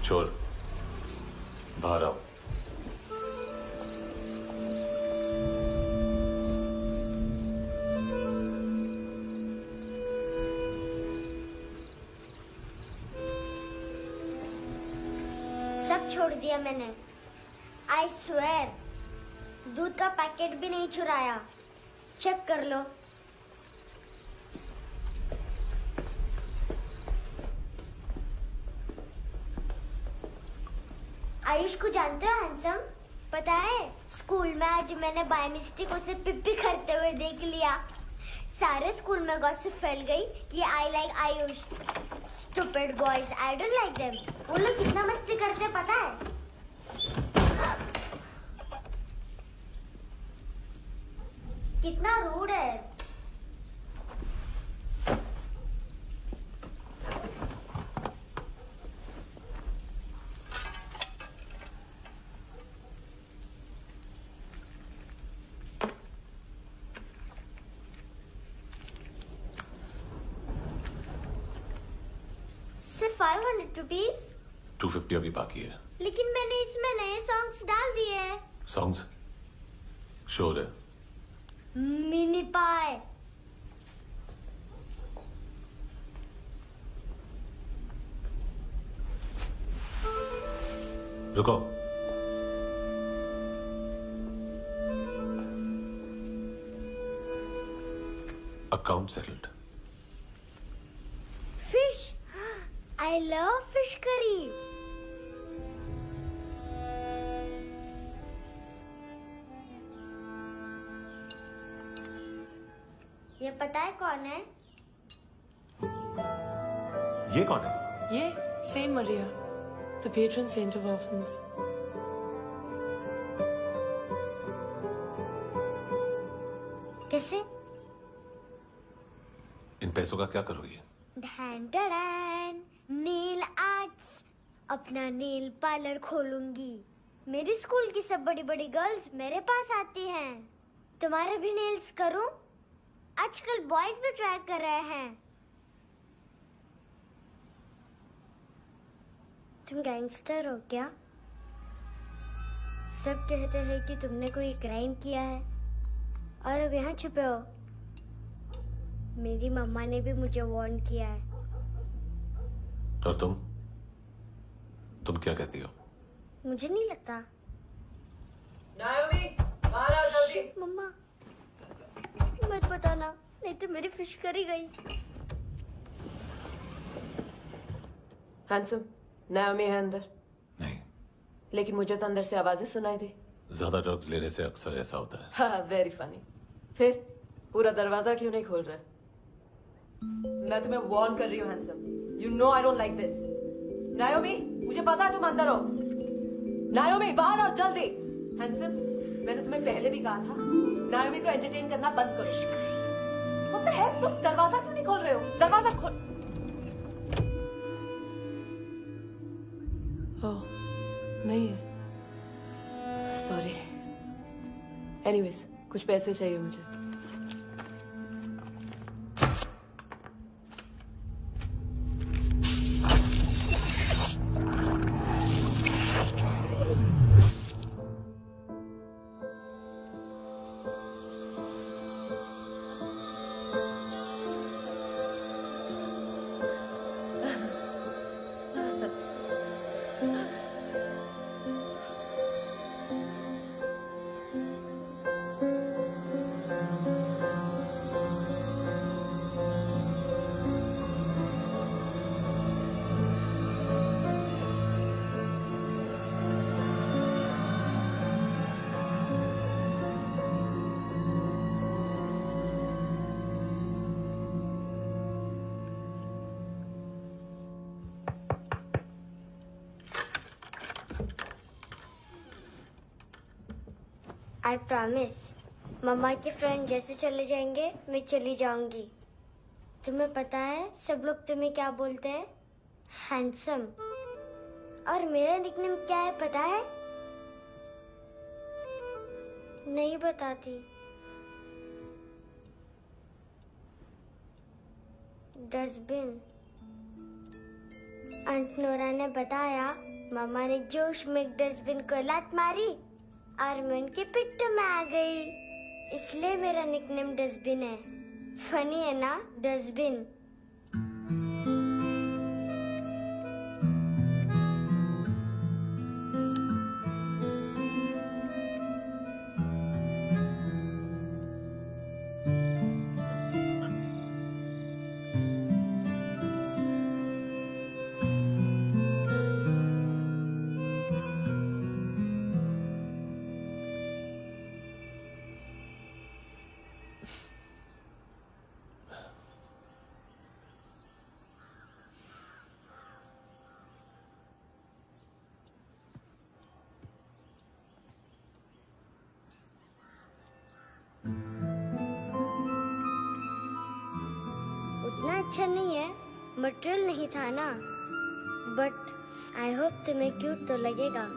चोर, बाहर आओ। सब छोड़ दिया मैंने। आई स्वेयर, दूध का पैकेट भी नहीं चुराया। चेक कर लो। आयुष को जानते हो हैंडसम? पता है स्कूल में आज मैंने बाय मिस्टेक उसे पिप्पी करते हुए देख लिया। सारे स्कूल में गॉसिप फैल गई कि I like Ayush. Stupid boys, I don't like them. वो लोग कितना मस्ती करते हैं पता है? कितना रूड है। सिर्फ 500 रुपीज। 250 अभी बाकी है। लेकिन मैंने इसमें नए सॉन्ग्स डाल दिए हैं। सॉन्ग्स? शोर है। मिनी पाए। रुको। Account settled. Fish, I love fish curry. ये पता है कौन है? ये कौन है? ये saint Maria, the patron saint of orphans. कैसे? इन पैसों का क्या करोगी? नील आर्ट्स, अपना नील पार्लर खोलूंगी। मेरी स्कूल की सब बड़ी बड़ी गर्ल्स मेरे पास आती हैं। तुम्हारे भी नेल्स करूं? आजकल बॉयज भी ट्राई कर रहे हैं। तुम गैंगस्टर हो क्या? सब कहते हैं कि तुमने कोई क्राइम किया है और अब यहाँ छुपे हो। मेरी मम्मा ने भी मुझे वार्न किया है। और तुम क्या कहती हो? मुझे नहीं लगता। नायोमी, बाहर आओ जल्दी। मम्मा, मत बताना, नहीं तो मेरी फिश करी गई। हैंडसम, नायोमी है अंदर। नहीं। लेकिन मुझे तो अंदर से आवाजें सुनाई दी। ज्यादा ड्रग्स लेने से अक्सर ऐसा होता है। हाँ, वेरी फनी। फिर पूरा दरवाजा क्यों नहीं खोल रहा? मैं तुम्हें वार्न कर रही हूँ handsome. You know I don't like this. नायोमी, मुझे पता है तुम अंदर हो। नायोमी, बाहर आओ जल्दी। हैंडसम, मैंने तुम्हें पहले भी कहा था नायोमी को एंटरटेन करना बंद करो। What the heck? तुम दरवाजा क्यों नहीं खोल रहे हो? दरवाजा खोल। ओह, नहीं है। सॉरी। एनीवेज, कुछ पैसे चाहिए मुझे। आई प्रॉमिस, मम्मा के फ्रेंड जैसे चले जाएंगे मैं चली जाऊंगी। तुम्हें पता है सब लोग तुम्हें क्या बोलते हैं? हैंडसम। और मेरा निकनेम क्या है पता है? नहीं बताती। डस्टबिन। आंट नोरा ने बताया मामा ने जोश में एक डस्टबिन को लात मारी और मैं उनके पिट्ठू में आ गई। इसलिए मेरा निकनेम डस्टबिन है। फनी है ना, डस्टबिन। उतना अच्छा नहीं है, मटेरियल नहीं था ना, बट आई होप तुम्हें क्यूट तो लगेगा।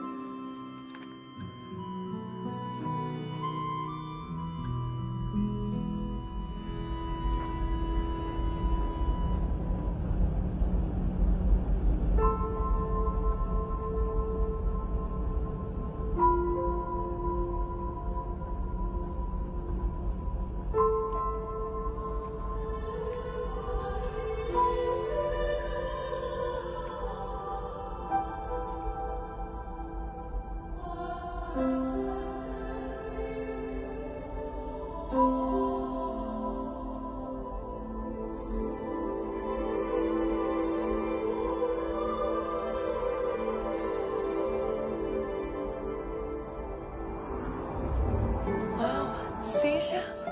Seashells?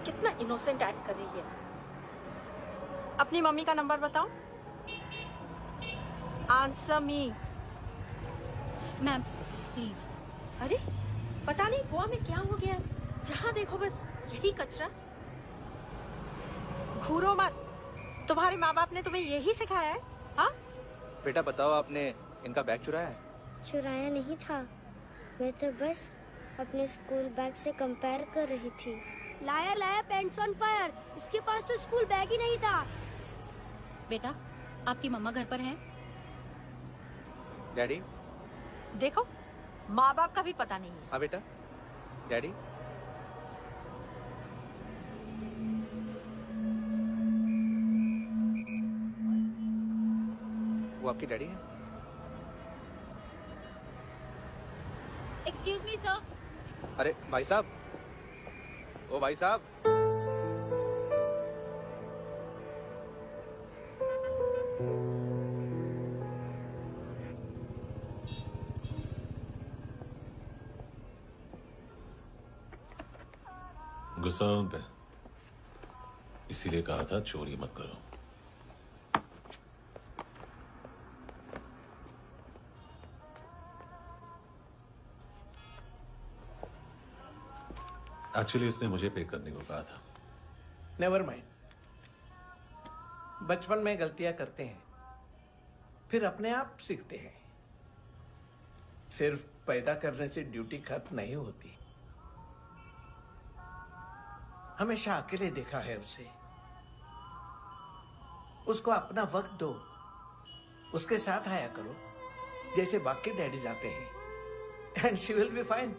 कितना इनोसेंट एक्ट कर रही है। अपनी मम्मी का नंबर बताओ। Answer me. Ma'am please. अरे पता नहीं गोवा में क्या हो गया, जहाँ देखो बस यही कचरा। घूरो मत, तुम्हारे माँ बाप ने तुम्हें यही सिखाया है? हाँ बेटा बताओ, आपने इनका बैग चुराया है? चुराया नहीं था, मैं तो बस अपने स्कूल बैग से कंपेयर कर रही थी। लाया लाया पैंट्स ऑन फायर, इसके पास तो स्कूल बैग ही नहीं था। बेटा आपकी मम्मा घर पर है? डैडी? देखो, माँ बाप का भी पता नहीं है। हाँ बेटा। डैडी? वो आपकी डैडी है? Excuse me sir. अरे भाई साहब, ओ भाई साहब। गुस्सा उन पे, इसीलिए कहा था चोरी मत करो। एक्चुअली इसने मुझे पे करने को कहा था। नेवर माइंड, बचपन में गलतियां करते हैं, फिर अपने आप सीखते हैं। सिर्फ पैदा करने से ड्यूटी खत्म नहीं होती। हमेशा अकेले देखा है उसे। उसको अपना वक्त दो, उसके साथ आया करो जैसे बाकी डैडी जाते हैं, and she will be fine.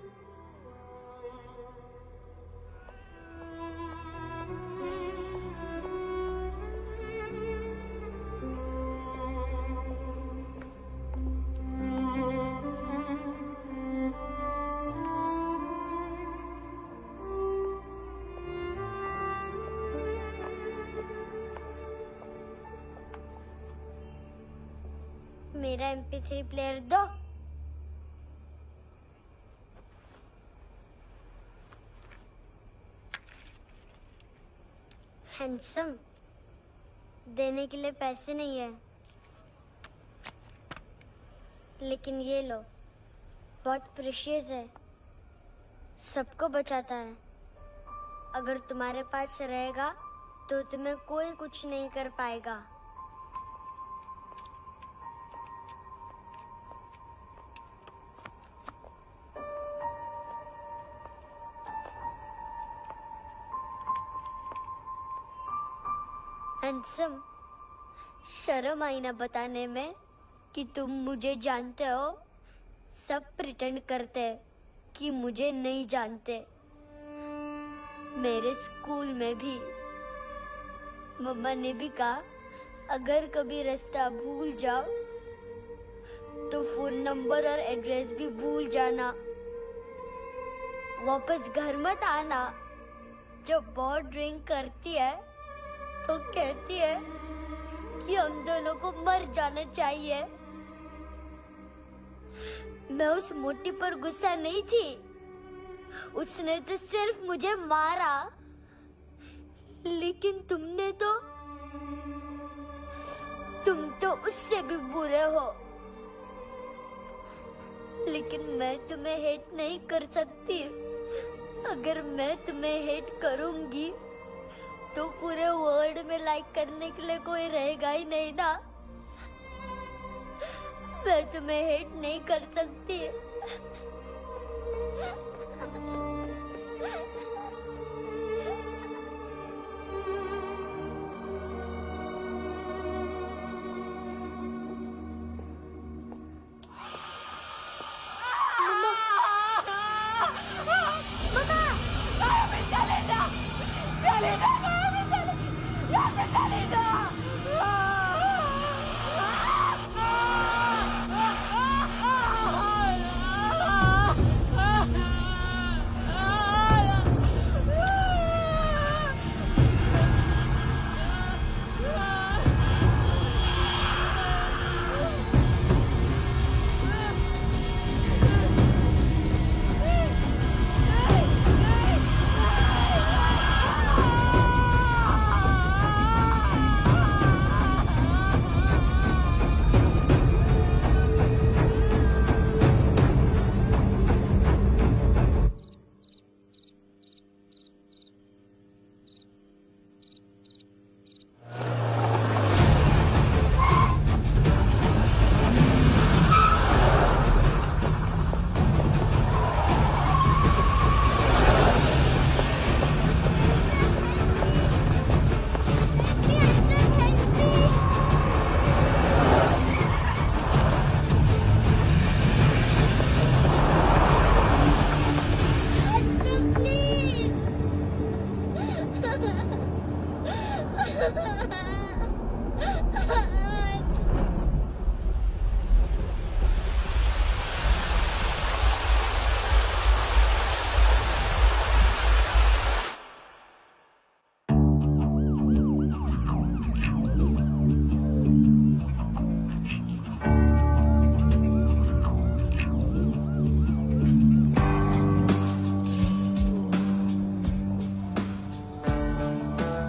मेरा MP3 प्लेयर दो। हैंडसम, देने के लिए पैसे नहीं है, लेकिन ये लो, बहुत प्रेशियस है, सबको बचाता है। अगर तुम्हारे पास रहेगा तो तुम्हें कोई कुछ नहीं कर पाएगा। हैंडसम, शर्म आई ना बताने में कि तुम मुझे जानते हो। सब प्रिटेंड करते हैं कि मुझे नहीं जानते। मेरे स्कूल में भी मम्मा ने भी कहा, अगर कभी रास्ता भूल जाओ तो फोन नंबर और एड्रेस भी भूल जाना। वापस घर मत आना। जब बहुत ड्रिंक करती है तो कहती है कि हम दोनों को मर जाना चाहिए। मैं उस मोटी पर गुस्सा नहीं थी, उसने तो सिर्फ मुझे मारा, लेकिन तुम तो उससे भी बुरे हो। लेकिन मैं तुम्हें हेट नहीं कर सकती। अगर मैं तुम्हें हेट करूंगी तो पूरे वर्ल्ड में लाइक करने के लिए कोई रहेगा ही नहीं ना। मैं तुम्हें हेट नहीं कर सकती।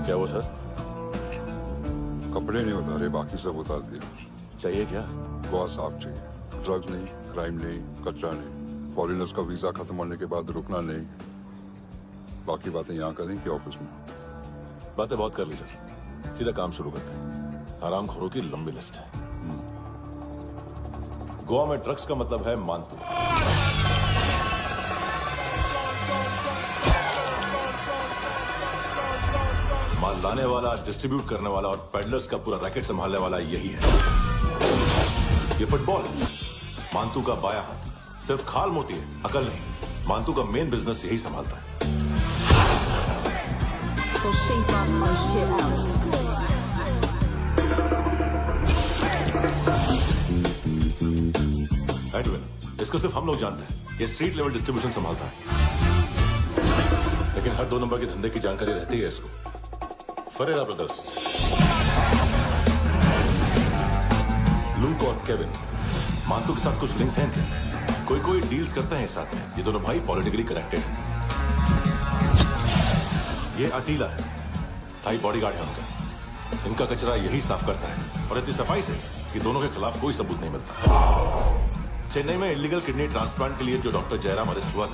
क्या वो सर? कपड़े नहीं उतारे, बाकी सब उतार दिया। चाहिए क्या? बहुत साफ चाहिए। ड्रग्स नहीं, क्राइम नहीं, कचरा नहीं। फॉरेनर्स का वीजा खत्म होने के बाद रुकना नहीं। बाकी बातें यहाँ करें कि ऑफिस में? बातें बहुत कर ली सर, सीधा काम शुरू करते हैं। हरामखोरों की लंबी लिस्ट है। गोवा में ड्रग्स का मतलब है मानतू। माल लाने वाला, डिस्ट्रीब्यूट करने वाला और पेडलर्स का पूरा रैकेट संभालने वाला यही है। ये फुटबॉल मानतू का बाया हाथ। सिर्फ खाल मोटी है, अकल नहीं। मानतू का मेन बिजनेस यही संभालता है। So shape up my shit out. Edwin, इसको सिर्फ हम लोग जानते हैं। ये स्ट्रीट लेवल डिस्ट्रीब्यूशन संभालता है, लेकिन हर 2 नंबर के धंधे की जानकारी रहती है इसको। फरेरा ब्रदर्स, लूक और केविन, मानतू के साथ कुछ लिंक्स हैं क्या? कोई डील्स करते हैं साथ में। ये दोनों भाई पॉलिटिकली कनेक्टेड हैं। ये अटीला है, हाई बॉडीगार्ड है उनका। इनका कचरा यही साफ करता है और इतनी सफाई से कि दोनों के खिलाफ कोई सबूत नहीं मिलता। चेन्नई में इलीगल किडनी ट्रांसप्लांट के लिए जो डॉक्टर जयराम अरेस्ट हुआ था,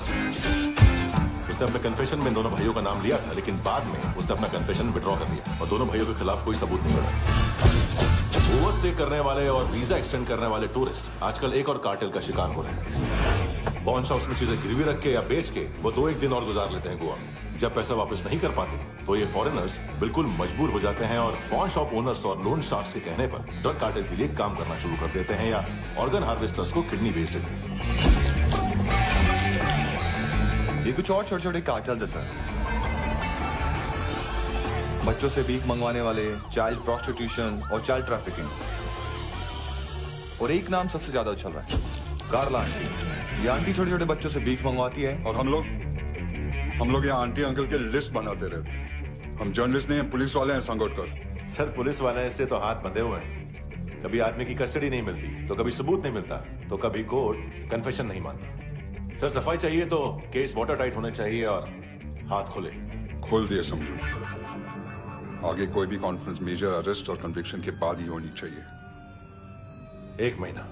उसने अपने कन्फेशन में दोनों भाइयों का नाम लिया था, लेकिन बाद में उसने अपना कन्फेशन विड्रॉ कर दिया और दोनों भाइयों के खिलाफ कोई सबूत नहीं मिला। ओवरस्टे करने वाले और वीजा एक्सटेंड करने वाले टूरिस्ट आजकल एक और कार्टेल का शिकार हो रहे हैं। पॉन शॉप्स में चीजें गिरवी रख के या बेच के वो 2-1 दिन और गुजार लेते हैं गोवा में। जब पैसा वापस नहीं कर पाते तो ये फॉरेनर्स बिल्कुल मजबूर हो जाते हैं और पॉन शॉप ओनर्स और लोन शार्क्स के कहने पर ड्रग कार्टेल के लिए काम करना शुरू कर देते हैं या ऑर्गन हार्वेस्टर्स को किडनी बेच देते हैं। ये कुछ और छोटे छोटे कार्टेल्स है सर। बच्चों से भीख मंगवाने वाले, चाइल्ड प्रोस्टिट्यूशन और चाइल्ड ट्रैफिकिंग। और एक नाम सबसे ज्यादा उछल रहा है, कार्ला आंटी। ये आंटी छोटे छोटे बच्चों से भीख मंगवाती है और हम लोग यहाँ आंटी अंकल के लिस्ट बनाते रहते। हम जर्नलिस्ट नहीं हैं, पुलिस वाले हैं संगोटकर। सर पुलिस वाले इससे तो हाथ बंधे हुए हैं। कभी आदमी की कस्टडी नहीं मिलती तो कभी सबूत नहीं मिलता तो कभी कोर्ट कन्फेशन नहीं मानता। सर सफाई चाहिए तो केस वाटर टाइट होने चाहिए और हाथ खुले। खोल दिए समझो। आगे कोई भी कॉन्फ्रेंस मेजर अरेस्ट और कन्विक्शन के बाद ही होनी चाहिए। 1 महीना,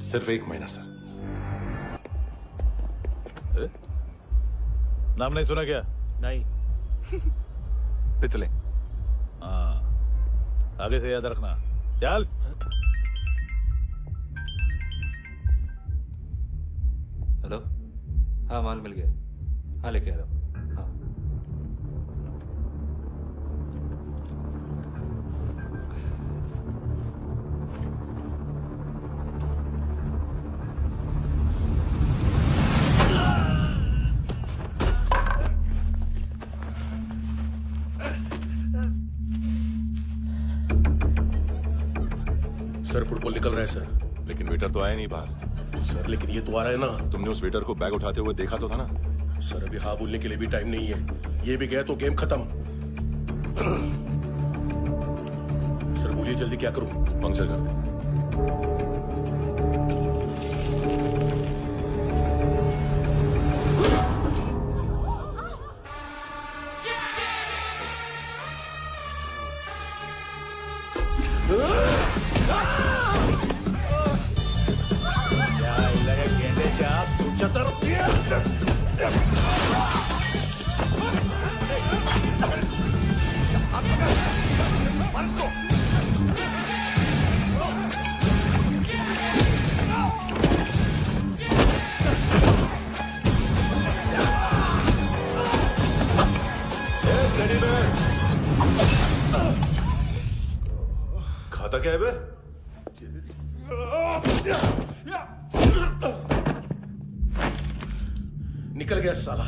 सिर्फ 1 महीना सर। नाम नहीं सुना क्या? नहीं। पितले। हाँ, आगे से याद रखना। चल। हेलो, हाँ माल मिल गया। हाँ लेके आ रहा हूँ। हाँ सर फुटबॉल निकल रहा है सर। लेकिन वेटर तो आया नहीं बाहर। सर लेकिन ये तो आ रहा है ना। तुमने उस वेटर को बैग उठाते हुए देखा तो था ना। सर अभी हाँ बोलने के लिए भी टाइम नहीं है। ये भी गया तो गेम खत्म। सर बोलिए जल्दी क्या करूं? पंक्चर कर दे। खाता क्या है बे? निकल गया साला।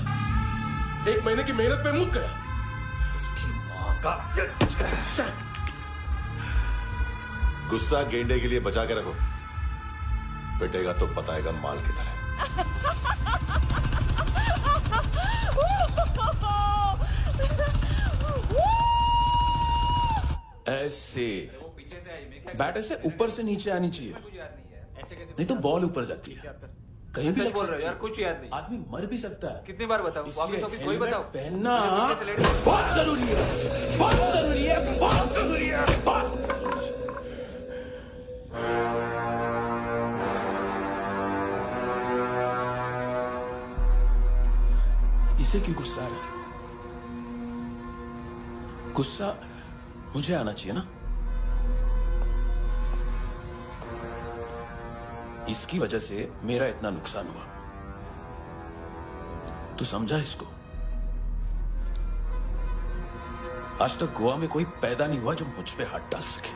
1 महीने की मेहनत पे मुक गया। इसकी मां का गुस्सा गेंडे के लिए बचा के रखो, पिटेगा तो बताएगा माल की तरह। ऐसे बैट ऐसे ऊपर से नीचे आनी चाहिए, नहीं तो बॉल ऊपर जाती है। कहीं भी बोल रहे हो यार, कुछ याद नहीं। आदमी मर भी सकता है। कितनी बार बताऊं? वापस ऑफिस वही बताओ। पहनना बहुत जरूरी है, बहुत जरूरी है, बहुत जरूरी है। इसे क्यों गुस्सा है? गुस्सा मुझे आना चाहिए ना। इसकी वजह से मेरा इतना नुकसान हुआ। तू समझा इसको? आज तक गोवा में कोई पैदा नहीं हुआ जो मुझ पे हाथ डाल सके।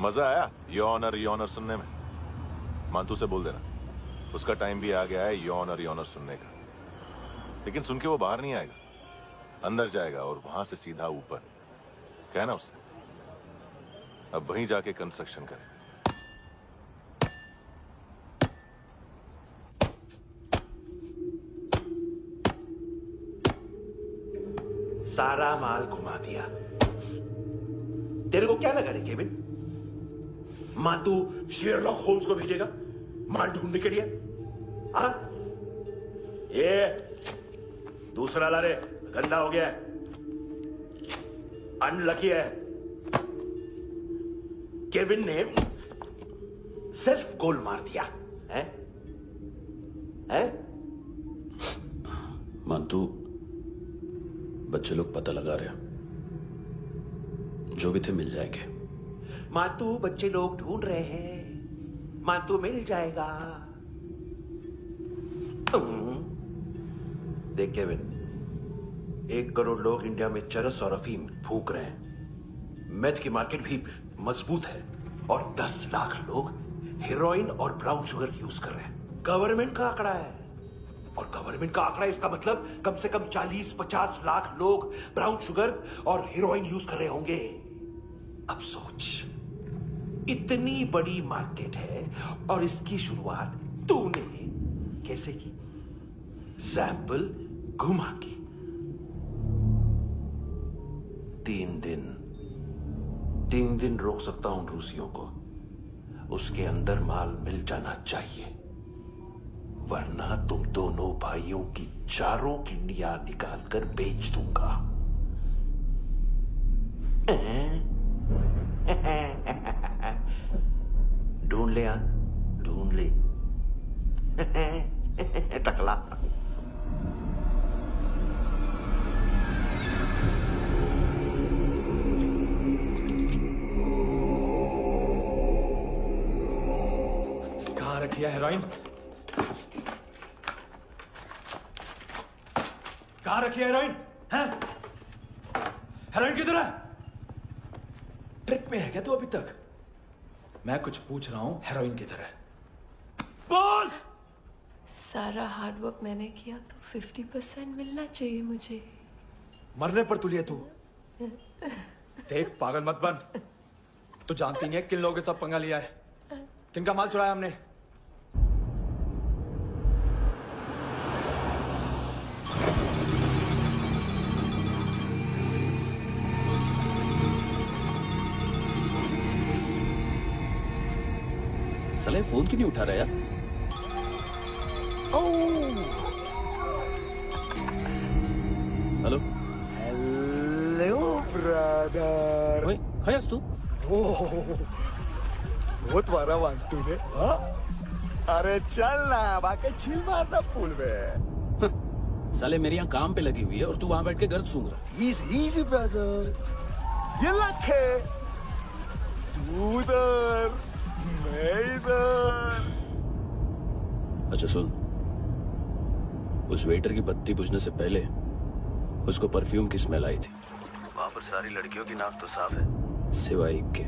मजा आया योर ऑनर सुनने में? मानतू से बोल देना उसका टाइम भी आ गया है योर ऑनर सुनने का। लेकिन सुन के वो बाहर नहीं आएगा, अंदर जाएगा और वहां से सीधा ऊपर। कहना उसे अब वहीं जाके कंस्ट्रक्शन करे। सारा माल घुमा दिया। तेरे को क्या लगा रे केविन? मां तू शेरलॉक होम्स को भेजेगा माल ढूंढने के लिए? हाँ? ये दूसरा ला रे, गंदा हो गया है, अनलकी है। केविन ने सेल्फ गोल मार दिया है? है? मानतू, बच्चे लोग पता लगा रहे हैं, जो भी थे मिल जाएंगे। मातू बच्चे लोग ढूंढ रहे हैं, मातू मिल जाएगा। देख केविन, 1 करोड़ लोग इंडिया में चरस और अफीम फूंक रहे हैं। मेथ की मार्केट भी मजबूत है और 10 लाख लोग हेरोइन और ब्राउन शुगर यूज कर रहे हैं। गवर्नमेंट का आंकड़ा है, और गवर्नमेंट का आंकड़ा इसका मतलब कम से कम 40-50 लाख लोग ब्राउन शुगर और हेरोइन यूज कर रहे होंगे। अब सोच, इतनी बड़ी मार्केट है और इसकी शुरुआत तूने कैसे की? सैंपल घुमा के। 3 दिन रोक सकता हूं रूसियों को, उसके अंदर माल मिल जाना चाहिए, वरना तुम दोनों भाइयों की चारों किडनियां निकाल कर बेच दूंगा। ढूंढ ले यार, ढूंढ ले। टकला। कहाँ रखी है हेरोइन? कहाँ रखी है हेरोइन? हैं? हेरोइन किधर है? ट्रिप में है क्या तू अभी तक? मैं कुछ पूछ रहा हूं, हेरोइन किधर है? बोल! सारा हार्डवर्क मैंने किया तो 50% मिलना चाहिए मुझे। मरने पर तुलिए तू। देख, पागल मत बन। तू जानती नहीं है किन लोगों के साथ पंगा लिया है, किनका माल चुराया हमने। साले फोन क्यों नहीं उठा रहा यार? Hello hello brother. ओए, खयास तू? बहुत मारा वांटू ने। हाँ? अरे चल ना, बाकी चिल मारना पूल में। साले मेरी यहाँ काम पे लगी हुई है और तू वहां बैठ के गर्द सूंघ रहा। इजी ब्रदर, ये लक है। तू उधर, मैं इधर। अच्छा सुन, उस वेटर की बत्ती बुझने से पहले उसको परफ्यूम की स्मेल आई थी। वहां पर सारी लड़कियों की नाक तो साफ है, सिवाय एक के,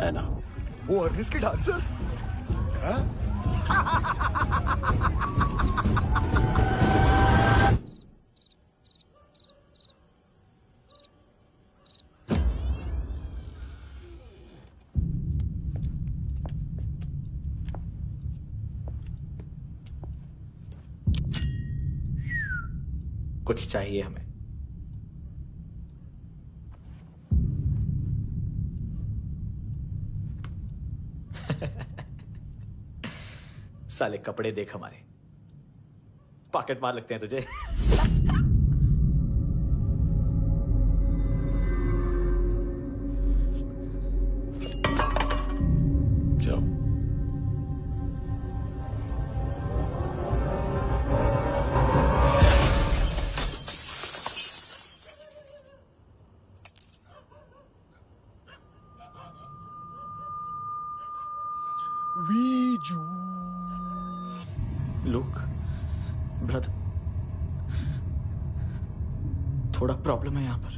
ऐना। वो अर्निस की डांसर? हाँ? कुछ चाहिए हमें। साले कपड़े देख हमारे, पॉकेट मार लगते हैं तुझे। जाओ। लुक ब्रदर, थोड़ा प्रॉब्लम है यहां पर।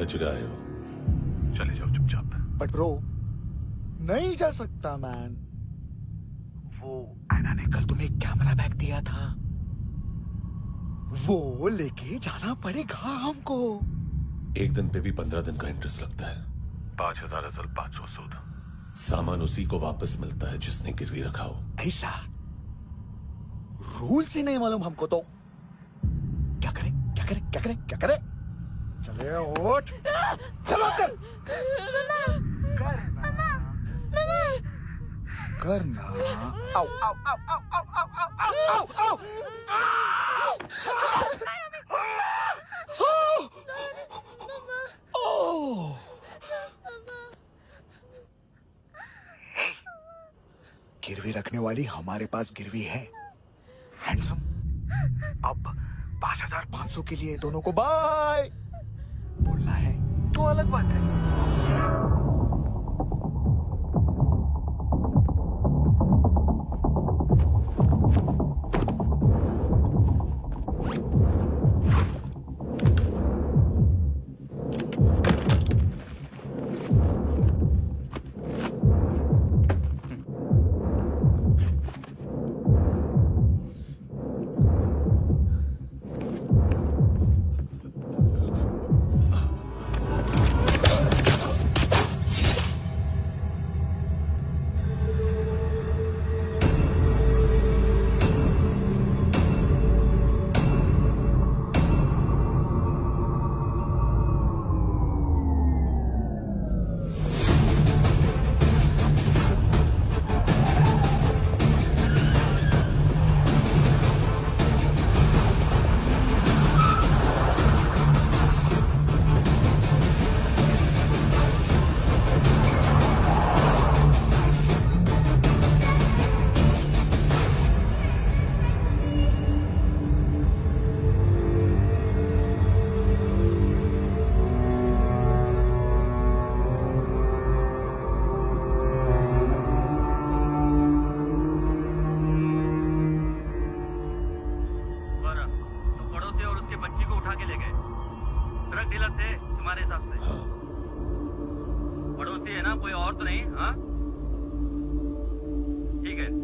जगह आए हो, चले जाओ चुपचाप। बट ब्रो, नहीं जा सकता मैन। वो एना ने कल तुम्हें एक कैमरा बैग दिया था, वो लेके जाना पड़ेगा हमको। एक दिन पे भी 15 दिन का इंटरेस्ट लगता है। 5,000 असल 500 सूद। सामान उसी को वापस मिलता है जिसने गिरवी रखा हो। ऐसा रूल्स ही नहीं मालूम हमको तो। क्या करें क्या करें क्या करें क्या करें? चले उठ, चलो कर करना। आओ आओ आओ आओ आओ आओ आओ आओ आओ। गिरवी रखने वाली हमारे पास गिरवी है। हैंडसम, अब 5,500 के लिए दोनों को बाय बोलना है तो अलग बात है।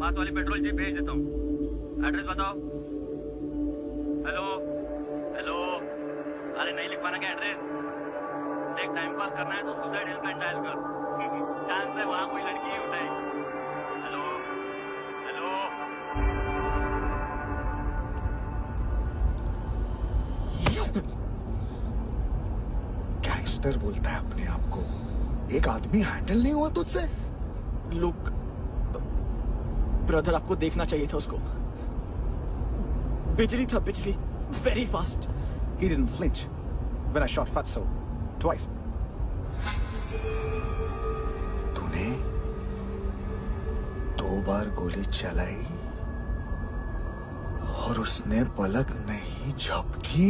पास वाली पेट्रोल जीप भेज देता हूँ। एड्रेस बताओ। हेलो हेलो, अरे नहीं लिख पाना क्या एड्रेस? देख टाइम पास करना है तो सुसाइड हेल्पलाइन डायल कर। चांस है वहाँ कोई लड़की ही उठाए। Hello hello. गैंगस्टर बोलता है अपने आप को। एक आदमी हैंडल नहीं हुआ तुझसे? लुक ब्रदर, आपको देखना चाहिए था उसको। बिजली था, बिजली, very fast. He didn't flinch when I shot Fatso twice. तूने 2 बार गोली चलाई और उसने पलक नहीं झपकी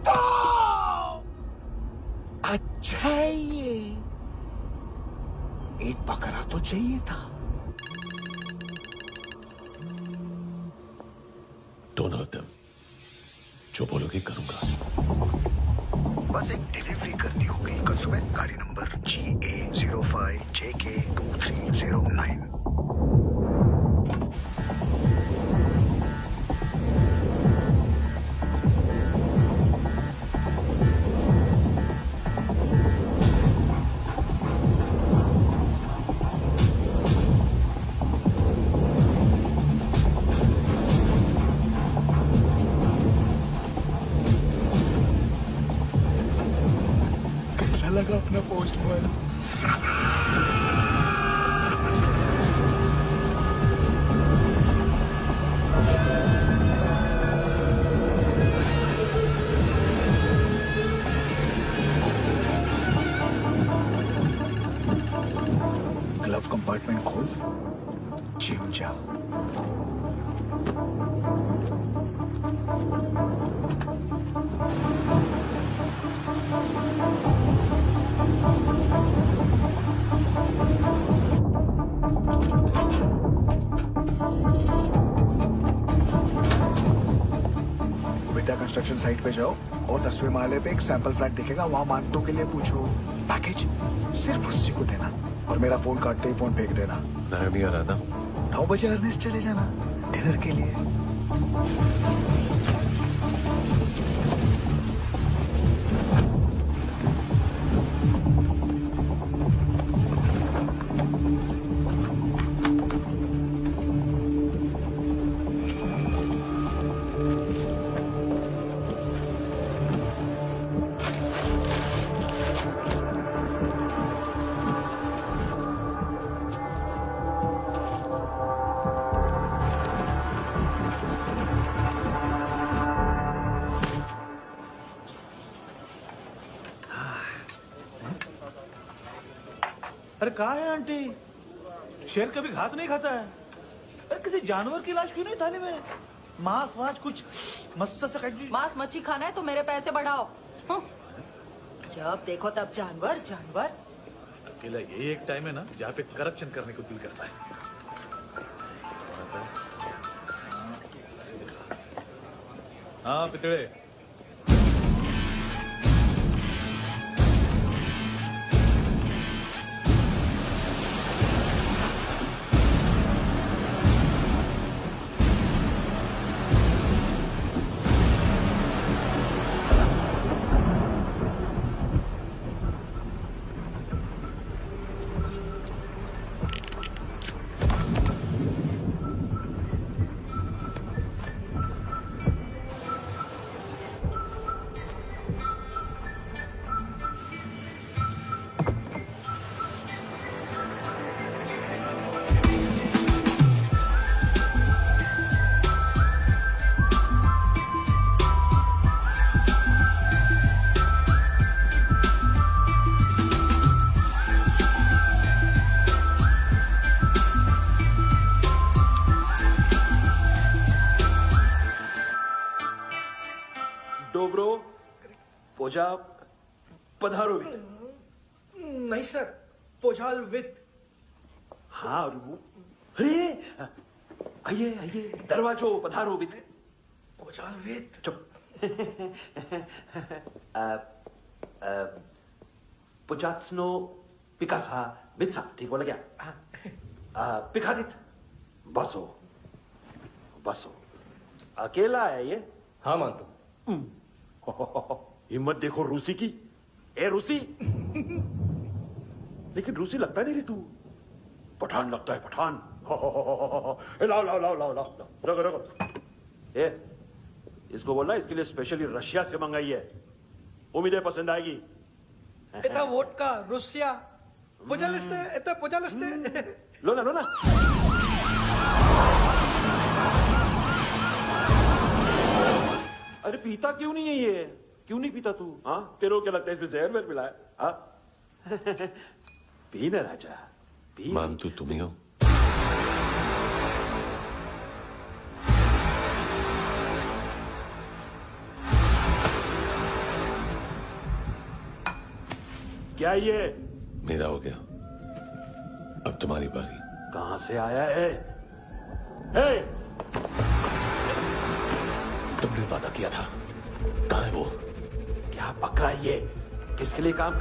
तो अच्छा ये एक बकरा तो चाहिए था। Don't hurt them. जो बोलोगे करूंगा। बस एक डिलीवरी करनी होगी कल सुबह। गाड़ी नंबर GA05JK2309। लगा अपना पोस्ट पर। ग्लव कंपार्टमेंट खोल, जिम जा। साइट पे जाओ और 10वें माले पे एक सैंपल फ्लैट दिखेगा, वहाँ मानतो के लिए पूछो। पैकेज सिर्फ उसी को देना और मेरा फोन काटते ही फोन फेंक देना। नायोमी आ रहा ना? 9 बजे अर्नेस्ट चले जाना डिनर के लिए। अरे कहाँ है आंटी? शेर कभी घास नहीं खाता है। अरे किसी जानवर की लाश क्यों नहीं थाली में? मांस वास कुछ मस्त सा मांस मच्छी खाना है तो मेरे पैसे बढ़ाओ। जब देखो तब जानवर जानवर। अकेला ये एक टाइम है ना जहाँ पे करप्शन करने को दिल करता है। हाँ पितड़े। पोजा पधारो विद। नहीं सर, पोजाल विद। हाँ अरे आइए आइए, दरवाजो पधारो विद। पोजाल विद। चुप। पुजात्सनो पिकासा बित्सा, ठीक बोला क्या? पिकादित बसो बसो। अकेला है ये? हाँ मानतो। हिम्मत देखो रूसी की। ए रूसी। लेकिन रूसी लगता नहीं रे तू, पठान लगता है पठान। लाओ लाओ लाओ लाओ लाओ, रखो रखो। ए इसको बोलना इसके लिए स्पेशली रशिया से मंगाई है, उम्मीद है पसंद आएगी। इतना वोडका रुसिया पोजालिस्ते, इतना पोजालिस्ते। लो ना लो ना। अरे पीता क्यों नहीं है ये? क्यों नहीं पीता तू? हाँ तेरे को क्या लगता है इसमें जहर वेर मिला है? हाँ पी ना राजा पी। मानतू तुम ही हो? क्या ये? मेरा हो गया, अब तुम्हारी बारी। कहां से आया है? हे! तुमने वादा किया था, कहां है वो? क्या पकड़ा ये? किसके लिए काम?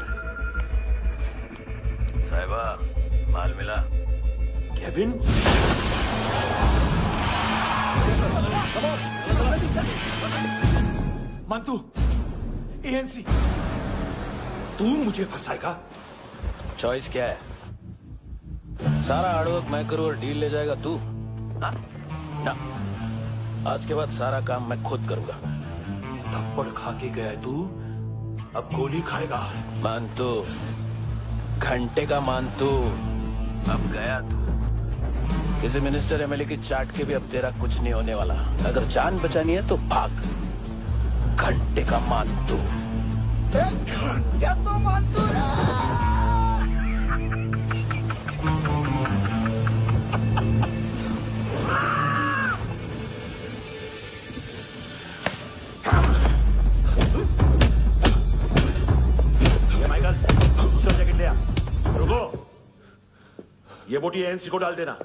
साहिबा माल मिला? केविन? मंतू, एएनसी। तू मुझे फंसाएगा? चॉइस क्या है? सारा हार्डवर्क मैं करूं और डील ले जाएगा तू? ना, आज के बाद सारा काम मैं खुद करूंगा। थप्पड़ खा के गया तू, अब गोली खाएगा। मानतू, घंटे का मानतू, अब गया तू। किसी मिनिस्टर एमएलए की चाट के भी अब तेरा कुछ नहीं होने वाला। अगर जान बचानी है तो भाग। घंटे का मानतू। क्या तो मानतू माइकल, दूसरा जैकेट ले आ। रुको, ये बोटी एएनसी को डाल देना।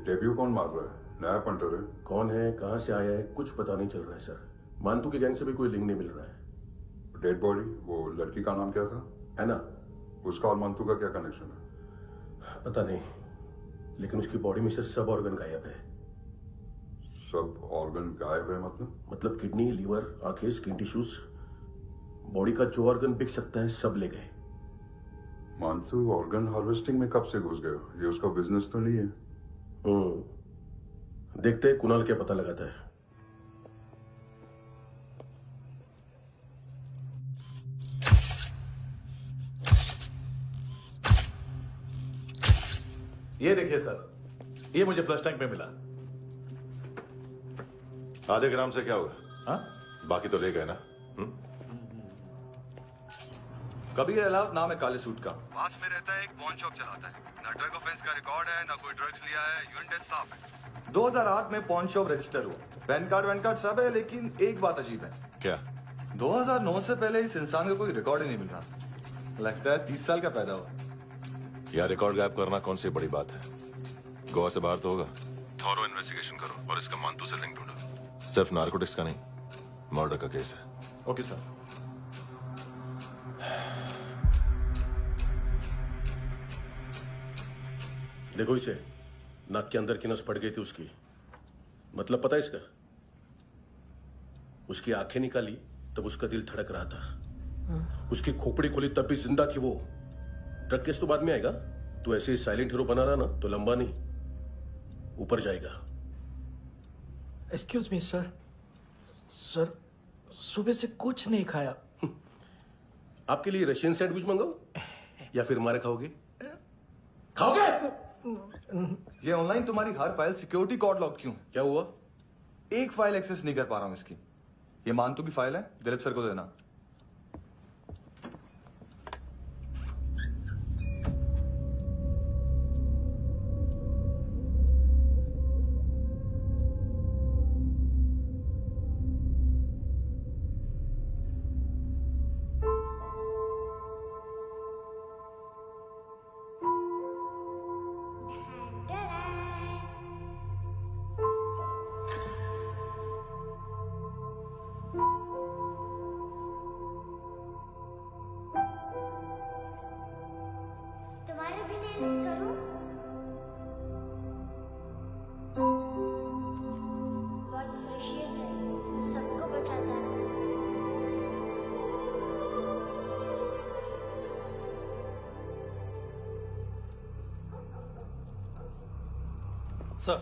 डेब्यू कौन मार रहा है? नया पंटर है। कौन है, कहां से आया है, कुछ पता नहीं चल रहा है सर। मानतू के गैंग से भी कोई लिंक नहीं मिल रहा है। डेड बॉडी, वो लड़की का नाम क्या था? है ना? उसका और मानतू का क्या कनेक्शन है? पता नहीं, लेकिन उसकी बॉडी में से सब ऑर्गन गायब है। सब ऑर्गन गायब है मतलब किडनी, लीवर, आंखें, स्किन टिश्यूज, बॉडी का जो ऑर्गन बिक सकता है सब ले गए। मानतू ऑर्गन हार्वेस्टिंग में कब से घुस गए? ये उसका बिजनेस तो नहीं है? देखते हैं कुणाल क्या पता लगाता है। ये देखिए सर, ये मुझे फ्लश टैंक में मिला। आधे ग्राम से क्या होगा? हाँ? बाकी तो ले गए ना? कबीर अलाउद नाम है काले सूट का। पास में रहता है, एक पॉन शॉप चलाता है। ना ड्रग ऑफेंस का रिकॉर्ड है, ना कोई ड्रग्स लिया है। यूनिट टेस्ट साफ है। 2008 में पॉन शॉप रजिस्टर हुआ। पैन कार्ड सब है, लेकिन एक बात अजीब है। क्या? 2009 से पहले इस इंसान का कोई रिकॉर्ड ही नहीं मिल रहा। लगता है 30 साल का पैदा हुआ। यार रिकॉर्ड गायब करना कौन सी बड़ी बात है? गोवा से बाहर तो होगा। थॉरो इन्वेस्टिगेशन करो और इसका मानतू से लिंक ढूंढो। सिर्फ नार्कोटिक्स का नहीं, मर्डर का केस है। Okay sir. देखो इसे, नाक के अंदर की नस फट गई थी उसकी। मतलब पता है इसका? उसकी आंखें निकाली तब उसका दिल धड़क रहा था। उसकी खोपड़ी खोली तब भी जिंदा थी वो। ड्रग केस तो बाद में आएगा। तो ऐसे ही साइलेंट हीरो बना रहा ना तो लंबा नहीं, ऊपर जाएगा। Excuse me sir. सर, सुबह से कुछ नहीं खाया। आपके लिए रशियन सैंडविच मंगाओ या फिर हमारे खाओगे? खाओगे? ये ऑनलाइन तुम्हारी हर फाइल सिक्योरिटी कोड लॉक क्यों? क्या हुआ? एक फाइल एक्सेस नहीं कर पा रहा हूं इसकी। ये मानतू की फाइल है, दिलीप सर को देना। तुम्हारे भी नेल्स करूं? बहुत प्रेशियस है, सबको बचाता है। सर।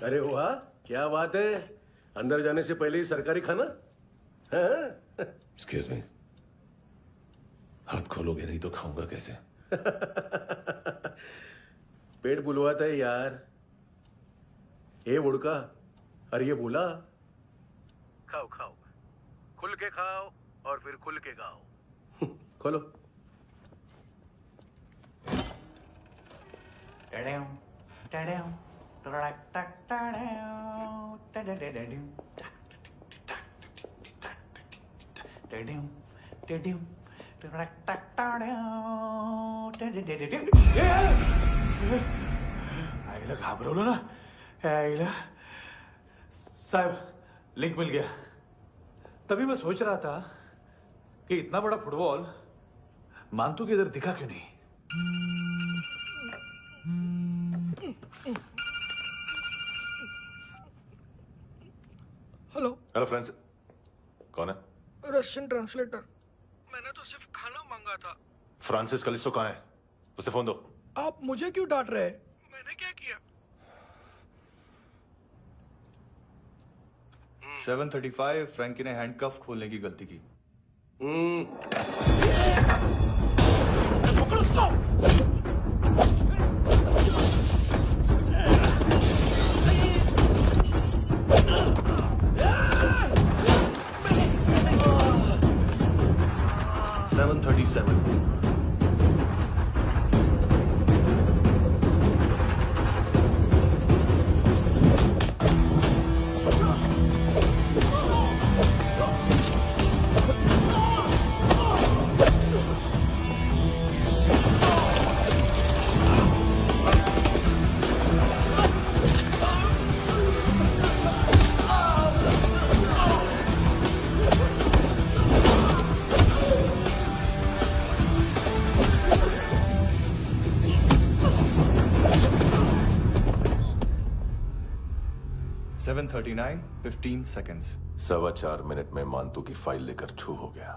अरे वाह, क्या बात है। अंदर जाने से पहले ही सरकारी खाना। एक्सक्यूज मी, हाथ खोलोगे नहीं तो खाऊंगा कैसे? पेट बुलवाता है यार। ए बुड़का, अरे ये बोला। खाओ खाओ, खुल के खाओ और फिर खुल के गाओ। खोलो। आईला घाबरवलं ना? आईला साहब, लिंक मिल गया। तभी मैं सोच रहा था कि इतना बड़ा फुटबॉल मानतू के इधर दिखा क्यों नहीं? हेलो। हेलो फ्रेंड्स, कौन है? Russian translator. मैंने तो सिर्फ खाना मांगा था। फ्रांसिस कलिस्टो कहाँ है? उसे फोन दो। आप मुझे क्यों डांट रहे हैं? मैंने क्या किया? 735 फ्रैंकी ने हैंडकफ खोलने की गलती की। पकड़ो उसको। 737 737 7:39, 15 seconds. 4.25 मिनट में मानतू की फाइल लेकर छू हो गया।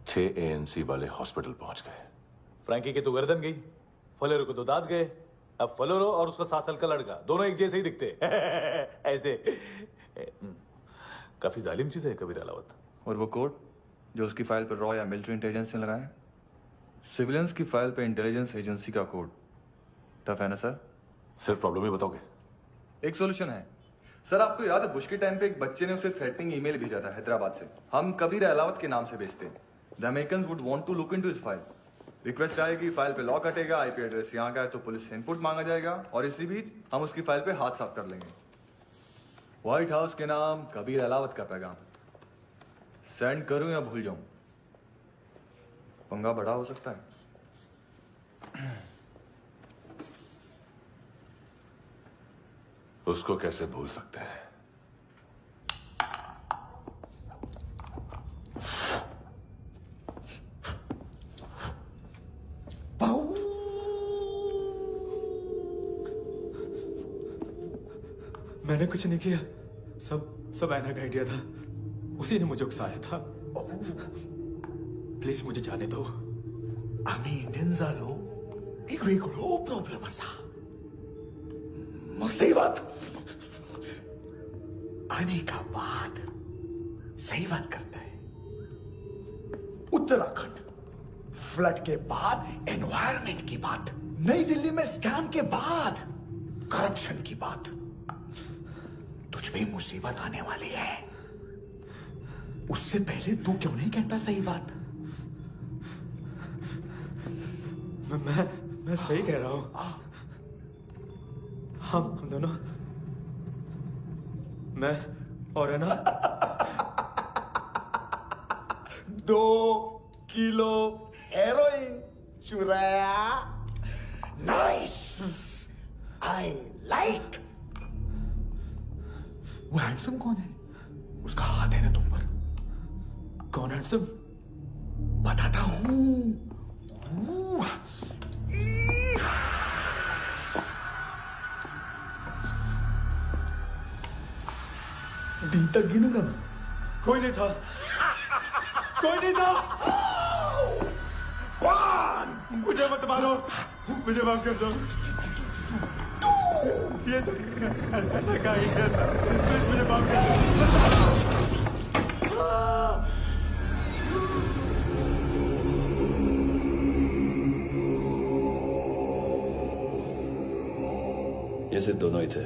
6 ANC वाले हॉस्पिटल पहुंच गए। फ्रैंकी की तो गर्दन गई, फलेरो को तो दांत गए। अब फलेरो और उसका 7 साल का लड़का दोनों एक जैसे ही दिखते ऐसे। काफी जालिम चीज है कबीर अलावत। और वो कोड जो उसकी फाइल पर रॉ या मिलिट्री इंटेलिजेंस ने लगाया, सिविलियंस की फाइल पे इंटेलिजेंस एजेंसी का कोड। टफ है ना सर? सिर्फ प्रॉब्लम ही बताओगे? एक सॉल्यूशन है सर। आपको याद है बुश के टाइम पे एक बच्चे ने उसे थ्रेटनिंग ईमेल भेजा था हैदराबाद से। हम कबीर अलावत के नाम से भेजते हैं। The Americans would want to look into his file. Request आएगी, फाइल पे लॉक हटेगा, आईपी एड्रेस यहाँ का है तो पुलिस से इनपुट मांगा जाएगा और इसी बीच हम उसकी फाइल पे हाथ साफ कर लेंगे। व्हाइट हाउस के नाम कबीर अलावत का पैगाम। सेंड करूं या भूल जाऊं? पंगा बड़ा हो सकता है। उसको कैसे भूल सकते हैं? मैंने कुछ नहीं किया, सब ऐना का आइडिया था। उसी ने मुझे उकसाया था। प्लीज मुझे जाने दो। आम्ही इंडियन्स एक वेगळो प्रॉब्लेम असा मुसीबत आने का बाद सही बात करता है। उत्तराखंड फ्लड के बाद एनवायरनमेंट की बात, नई दिल्ली में स्कैम के बाद करप्शन की बात। तुझ पे मुसीबत आने वाली है, उससे पहले तू क्यों नहीं कहता सही बात? मैं सही कह रहा हूं। हम दोनों, मैं और है ना 2 किलो हेरोइन चुराया। Nice, I like. वो हैंडसम कौन है? उसका हाथ है ना तुम पर? कौन हैंडसम? बताता हूं। दिन तक गिनूंगा मैं। कोई नहीं था, कोई नहीं था। मुझे मत मारो, मुझे माफ कर दो। ये लगा मुझे माफ कर दो। ये सिर्फ दोनों ही थे।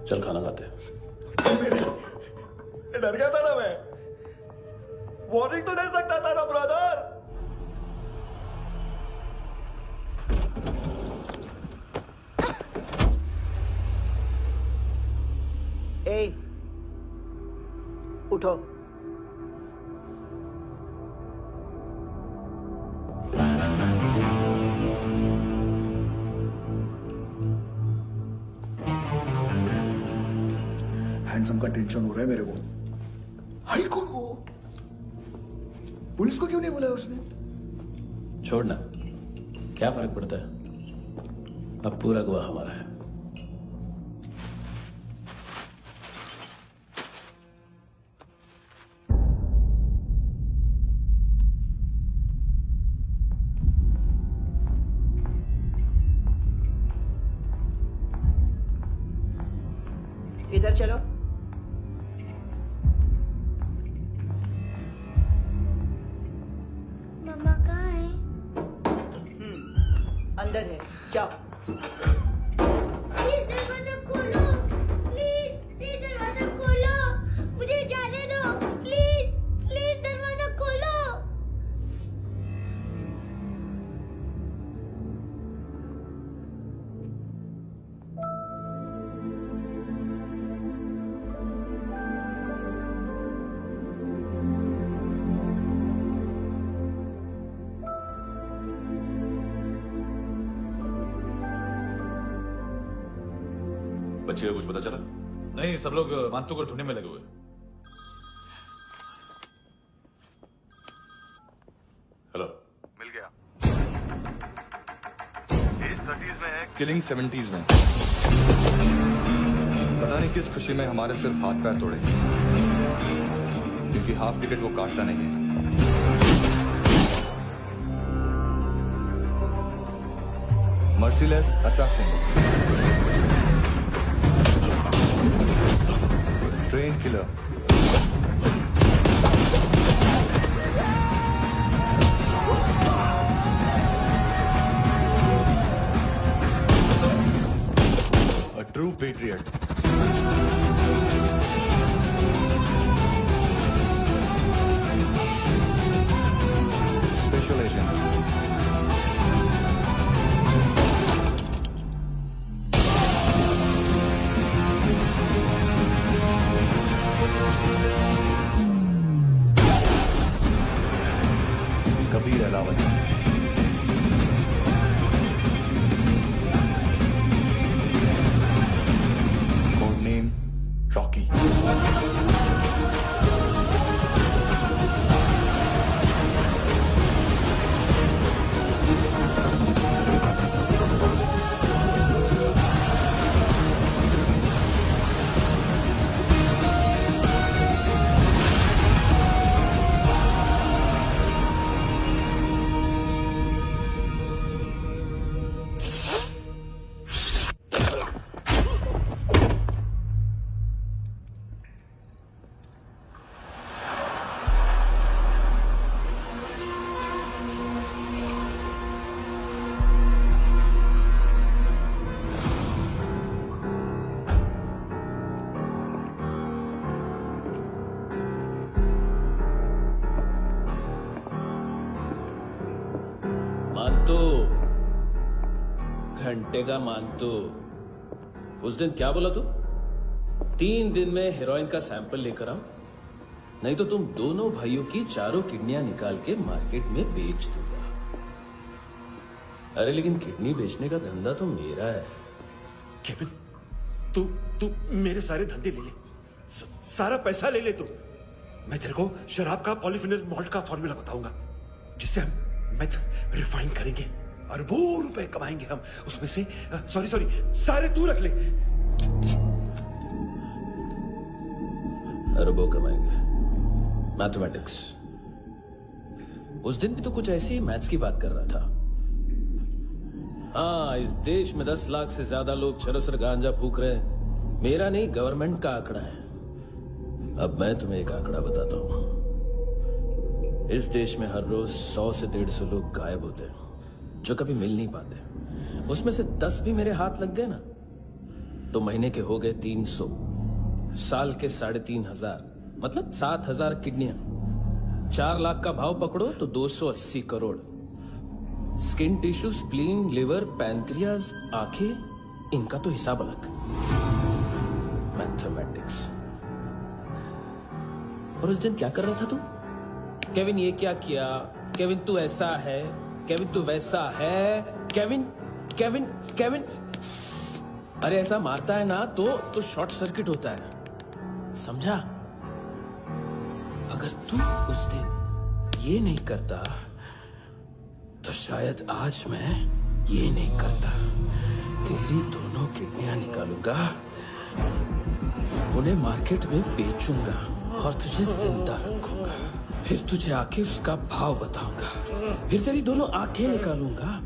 चल खाना खाते। डर गया था ना मैं। वार्निंग तो दे सकता था ना ब्रदर। ए, उठो। हैंडसम का टेंशन हो रहा है मेरे को। हाई कौन वो? पुलिस को क्यों नहीं बुलाया उसने? छोड़ना, क्या फर्क पड़ता है? अब पूरा गवाह हमारा है। इधर चलो। मम्मा कहाँ है? अंदर है, जाओ। प्लीज दरवाजा खोलो, प्लीज दरवाजा खोलो, मुझे जाने दो, प्लीज दरवाजा खोलो। बच्चे को कुछ पता चला? नहीं, सब लोग मानतू को ढूंढने में लगे हुए। हेलो, मिल गया। एज 30s में है, किलिंग 70s में। पता नहीं किस खुशी में हमारे सिर्फ हाथ पैर तोड़े, क्योंकि हाफ टिकट वो काटता नहीं है। Merciless assassin, train killer, a true patriot. Special agent. Kabir Ahlawat. Code name Rocky. मानतो, घंटे का मानतो। उस दिन क्या बोला तू? 3 दिन में हेरोइन का सैंपल लेकर आओ, नहीं तो तुम दोनों भाइयों की चारों किडनियां निकाल के मार्केट में बेच दूंगा। अरे लेकिन किडनी बेचने का धंधा तो मेरा है। केविन, तू मेरे सारे धंधे ले ले, सारा पैसा ले ले तू। मैं तेरे को शराब का पॉलीफिनल मॉल्ट का फॉर्मूला बताऊंगा, जिससे हम मेथ रिफाइन करेंगे, अरबों रुपए कमाएंगे हम उसमें से। सॉरी सारे तू रख ले। अरबों कमाएंगे, मैथमेटिक्स। उस दिन भी तो कुछ ऐसी मैथ्स की बात कर रहा था। हाँ, इस देश में 10 लाख से ज्यादा लोग चरस और गांजा फूक रहे हैं। मेरा नहीं, गवर्नमेंट का आंकड़ा है। अब मैं तुम्हें एक आंकड़ा बताता हूं। इस देश में हर रोज 100 से 150 लोग गायब होते हैं, जो कभी मिल नहीं पाते। उसमें से 10 भी मेरे हाथ लग गए ना, तो महीने के हो गए 300, साल के 3500, मतलब 7000 किडनियां। 4 लाख का भाव पकड़ो तो 280 crore. Skin tissue, spleen, liver, pancreas, आंखें, इनका तो हिसाब अलग। मैथमेटिक्स। और उस दिन क्या कर रहा था तू? केविन ये क्या किया, केविन तू ऐसा है, केविन तू वैसा है, केविन। अरे ऐसा मारता है ना तो शॉर्ट सर्किट होता है, समझा? अगर तू उस दिन ये नहीं करता तो शायद आज मैं ये नहीं करता। तेरी दोनों किडनियां निकालूंगा, उन्हें मार्केट में बेचूंगा और तुझे जिंदा रखूंगा। फिर तुझे आके उसका भाव बताऊंगा। फिर तेरी दोनों आंखें निकालूंगा,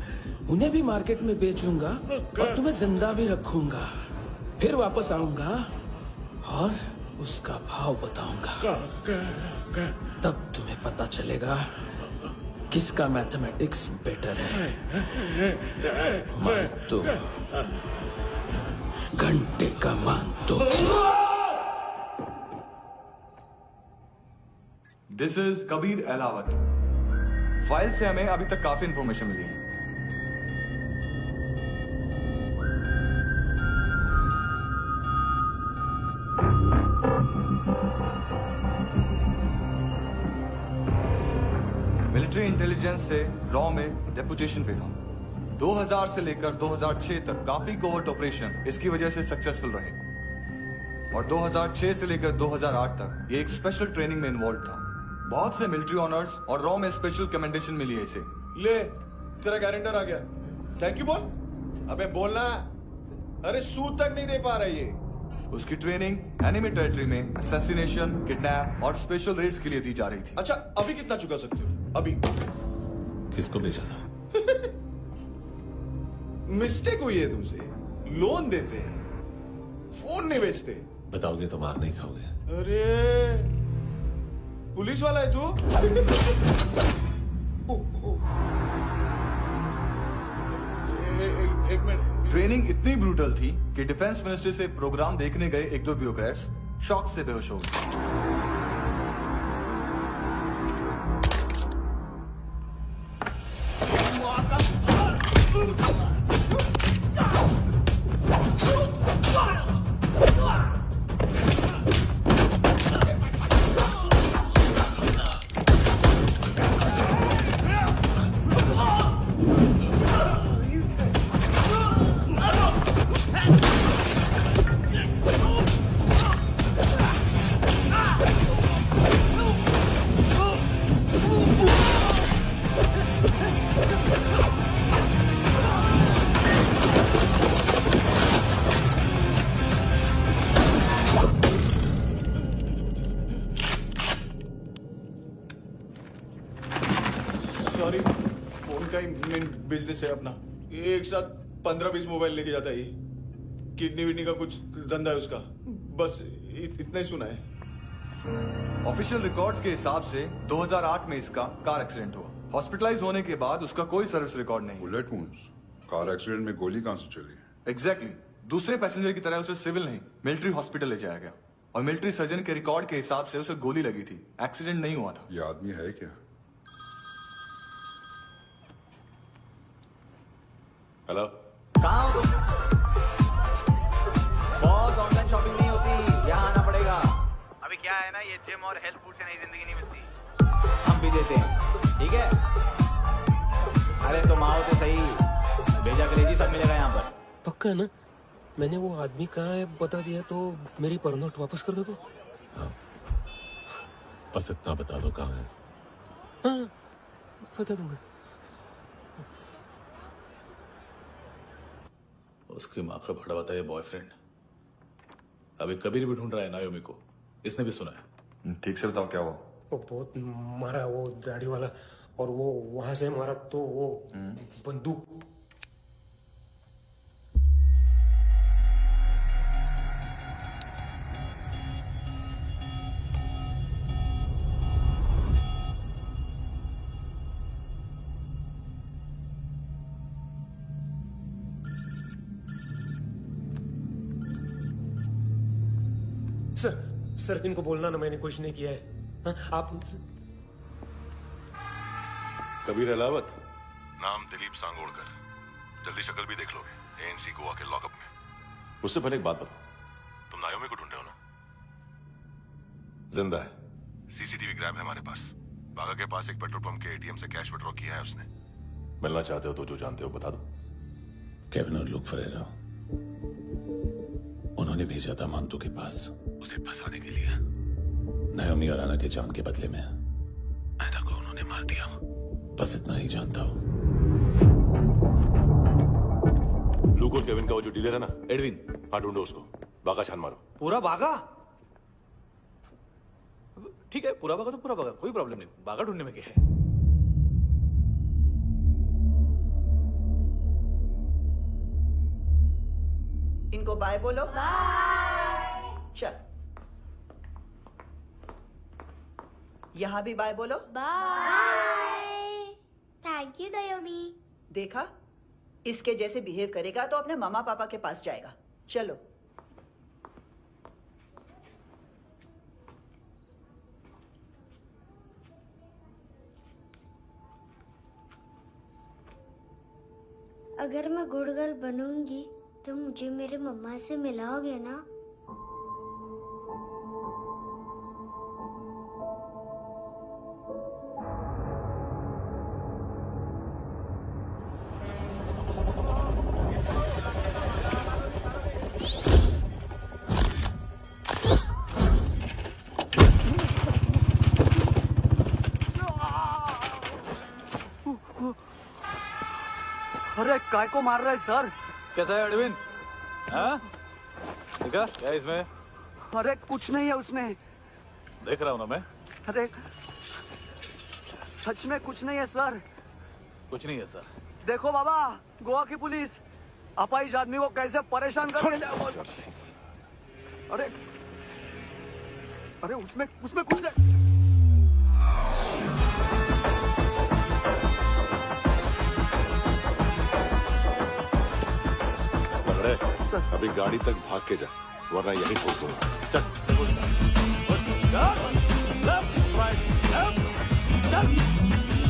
उन्हें भी मार्केट में बेचूंगा और तुम्हें जिंदा भी रखूंगा। फिर वापस आऊंगा और उसका भाव बताऊंगा। तब तुम्हें पता चलेगा किसका मैथमेटिक्स बेटर है। मानतो, घंटे का मानतो। This is Kabir Ahlawat. File से हमें अभी तक काफी इंफॉर्मेशन मिली है। मिलिट्री इंटेलिजेंस से लॉ में डेपुटेशन पे था। 2000 से लेकर 2006 तक काफी कोवर्ट ऑपरेशन इसकी वजह से सक्सेसफुल रहे, और 2006 से लेकर 2008 तक ये एक स्पेशल ट्रेनिंग में इन्वॉल्व था। बहुत से मिलिट्री ऑनर्स और रॉ में स्पेशल कमेंडेशन मिली है इसे। ले, तेरा गारंटर आ गया। थैंक यू बोल। अबे बोलना। अरे सूद तक नहीं दे पा रहा ये। उसकी ट्रेनिंग एनिमी टेरिटरी में असैसिनेशन, किडनैप और स्पेशल रेड्स के लिए दी जा रही थी। अच्छा, अभी कितना चुका सकते हो? अभी किसको भेजा था? मिस्टेक हुई है तुमसे। लोन देते हैं, फोन नहीं बेचते। बताओगे तो मार नहीं खाओगे। अरे पुलिस वाला है तू? एक मिनट। ट्रेनिंग इतनी ब्रूटल थी कि डिफेंस मिनिस्ट्री से प्रोग्राम देखने गए एक दो ब्यूरोक्रेट्स शॉक से बेहोश हो गए। सॉरी, फोन का ही मेन बिजनेस है अपना। एक साथ 15-20 मोबाइल लेके जाता है ये। किडनी विडनी का कुछ धंधा है उसका। बस इतना ही सुना है। ऑफिशियल रिकॉर्ड्स के हिसाब से 2008 में इसका कार एक्सीडेंट हुआ। हॉस्पिटलाइज होने के बाद उसका कोई सर्विस रिकॉर्ड नहीं। Bullet wounds. कार एक्सीडेंट में गोली कहां से चली? एग्जैक्टली। दूसरे पैसेंजर की तरह उसे सिविल नहीं, मिलिट्री हॉस्पिटल ले जाया गया और मिलिट्री सर्जन के रिकॉर्ड के हिसाब से उसे गोली लगी थी। एक्सीडेंट नहीं हुआ था। ये आदमी है क्या? हेलो, कहाँ हो तुम? बॉस, ऑनलाइन शॉपिंग नहीं होती, यहाँ आना पड़ेगा। अभी क्या है ना, ये जिम और हेल्थ फूड से नई जिंदगी नहीं मिलती। हम भी देते हैं, ठीक है? अरे तुम आओ तो सही, भेजा करेगी, सब मिलेगा यहाँ पर। पक्का ना? मैंने वो आदमी कहाँ है बता दिया तो मेरी पर नोट वापस कर दोगे? हाँ, बस इतना बता दो कहाँ है। हाँ, बता दूंगा। उसकी माँ का बड़ा बताया बॉयफ्रेंड अभी कबीर भी ढूंढ रहा है नायोमी को। इसने भी सुना है। ठीक से बताओ क्या हुआ? वो बहुत मारा, वो दाढ़ी वाला, और वो वहां से मारा तो वो बंदूक। सर इनको बोलना ना मैंने कुछ नहीं किया है। हाँ, आप उनसे। कबीर अलावत। नाम दिलीप सांगोड़कर। जल्दी शक्ल भी देख लोगे एएनसी गोवा के लॉकअप में। मुझसे पहले एक बात बताओ, तुम नायोमी को ढूंढ रहे हो ना? जिंदा है। सीसीटीवी ग्रैब है हमारे पास। बागा के पास एक पेट्रोल पंप के एटीएम से कैश विड्रॉ किया है उसने। मिलना चाहते हो तो जो जानते हो बता दो। केविन और लुक फरेरा, उन्होंने भेजा था मांतू के पास उसे फंसाने के लिए। नायोमी और आना के जान के बदले में आना को उन्होंने मार दिया। बस इतना ही जानता हूं। लूक और केविन का वो जो डीलर है ना, एडविन, हाँ ढूंढो उसको। बागा छान मारो। पूरा बागा? ठीक है, पूरा बागा तो पूरा बागा, कोई प्रॉब्लम नहीं। बागा ढूंढने में क्या है? इनको बाय बोलो। बाय। चल, यहाँ भी बाय बोलो। बाय। Thank you नायोमी। देखा, इसके जैसे बिहेव करेगा तो अपने मामा पापा के पास जाएगा। चलो। अगर मैं गुड गर्ल बनूंगी तो मुझे मेरे मम्मा से मिलाओगे ना? अरे काय को मार रहा है सर? कैसा है एडविन? हाँ? देखा क्या इसमें? अरे कुछ नहीं है उसमें। देख रहा हूँ ना मैं। अरे सच में कुछ नहीं है सर। कुछ नहीं है सर। देखो बाबा, गोवा की पुलिस अपाहिज आदमी को कैसे परेशान कर रही है। अरे अरे उसमें कुछ नहीं। लंगड़े, अभी गाड़ी तक भाग के जा, वरना यहीं ठोक दूंगा। चल।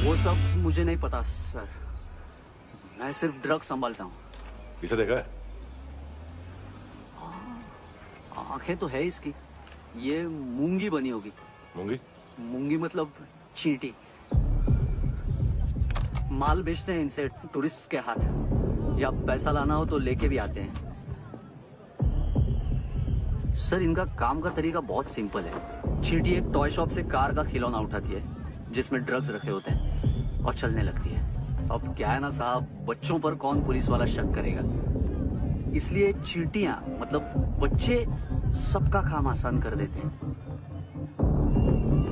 वो सब मुझे नहीं पता सर, मैं सिर्फ ड्रग संभालता हूँ। इसे देखा है? आंखें तो है इसकी, ये मूंगी बनी होगी। मूंगी? मूंगी मतलब चींटी। माल बेचते हैं इनसे टूरिस्ट के हाथ, या पैसा लाना हो तो लेके भी आते हैं। सर इनका काम का तरीका बहुत सिंपल है। चींटी एक टॉय शॉप से कार का खिलौना उठाती है जिसमें ड्रग्स रखे होते हैं और चलने लगती है। अब क्या है ना साहब, बच्चों पर कौन पुलिस वाला शक करेगा, इसलिए चींटियां मतलब बच्चे सबका काम आसान कर देते हैं।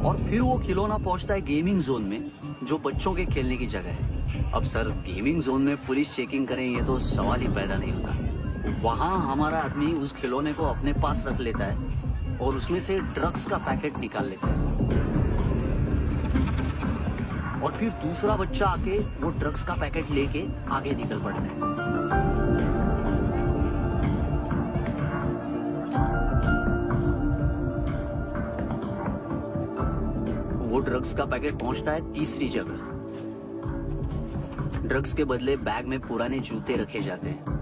और फिर वो खिलौना पहुंचता है गेमिंग जोन में, जो बच्चों के खेलने की जगह है। अब सर गेमिंग जोन में पुलिस चेकिंग करें ये तो सवाल ही पैदा नहीं होता। वहां हमारा आदमी उस खिलौने को अपने पास रख लेता है और उसमें से ड्रग्स का पैकेट निकाल लेता है, और फिर दूसरा बच्चा आके वो ड्रग्स का पैकेट लेके आगे निकल पड़ता है। वो ड्रग्स का पैकेट पहुंचता है तीसरी जगह। ड्रग्स के बदले बैग में पुराने जूते रखे जाते हैं।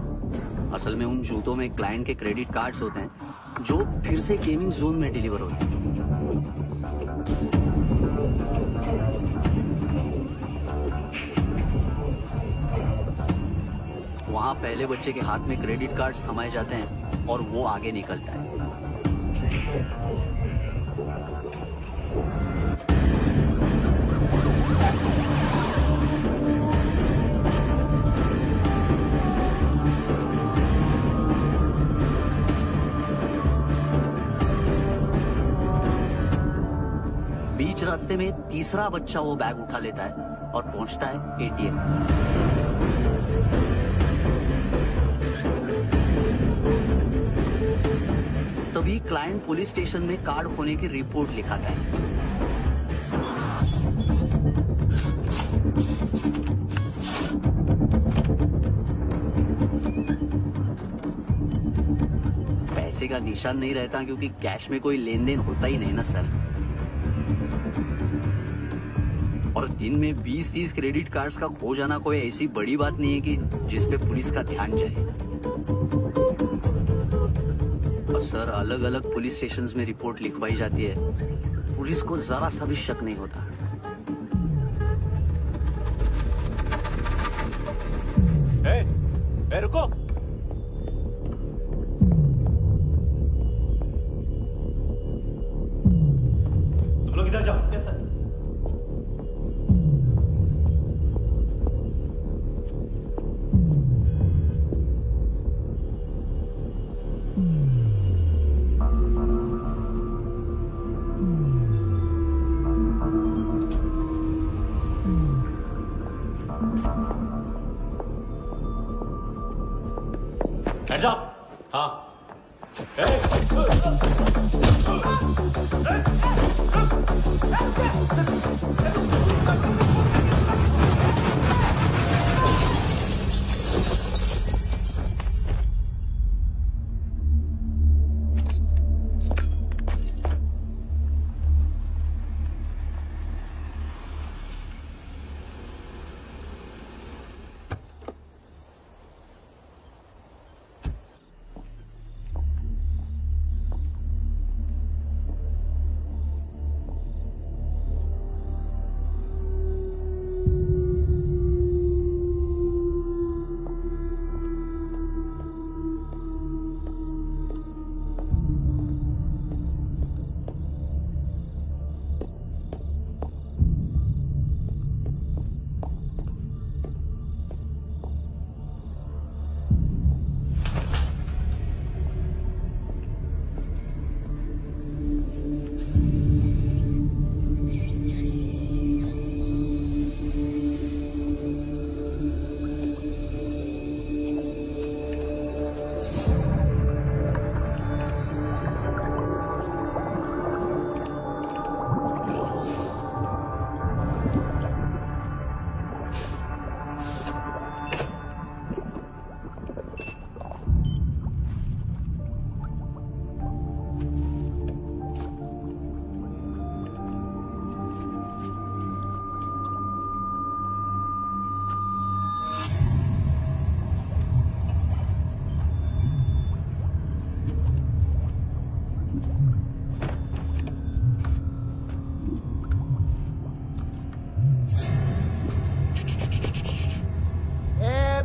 असल में उन जूतों में क्लाइंट के क्रेडिट कार्ड्स होते हैं जो फिर से गेमिंग जोन में डिलीवर होते हैं। वहां पहले बच्चे के हाथ में क्रेडिट कार्ड्स थमाए जाते हैं और वो आगे निकलता है। बीच रास्ते में तीसरा बच्चा वो बैग उठा लेता है और पहुंचता है एटीएम। तभी क्लाइंट पुलिस स्टेशन में कार्ड खोने की रिपोर्ट लिखाता है। पैसे का निशान नहीं रहता क्योंकि कैश में कोई लेन देन होता ही नहीं ना सर। और दिन में 20-30 क्रेडिट कार्ड्स का खो जाना कोई ऐसी बड़ी बात नहीं है कि जिस पे पुलिस का ध्यान जाए। और सर अलग अलग पुलिस स्टेशंस में रिपोर्ट लिखवाई जाती है, पुलिस को जरा सा भी शक नहीं होता। ए, रुको। तुम लोग इधर जाओ। Yes sir. Hands up! हाँ।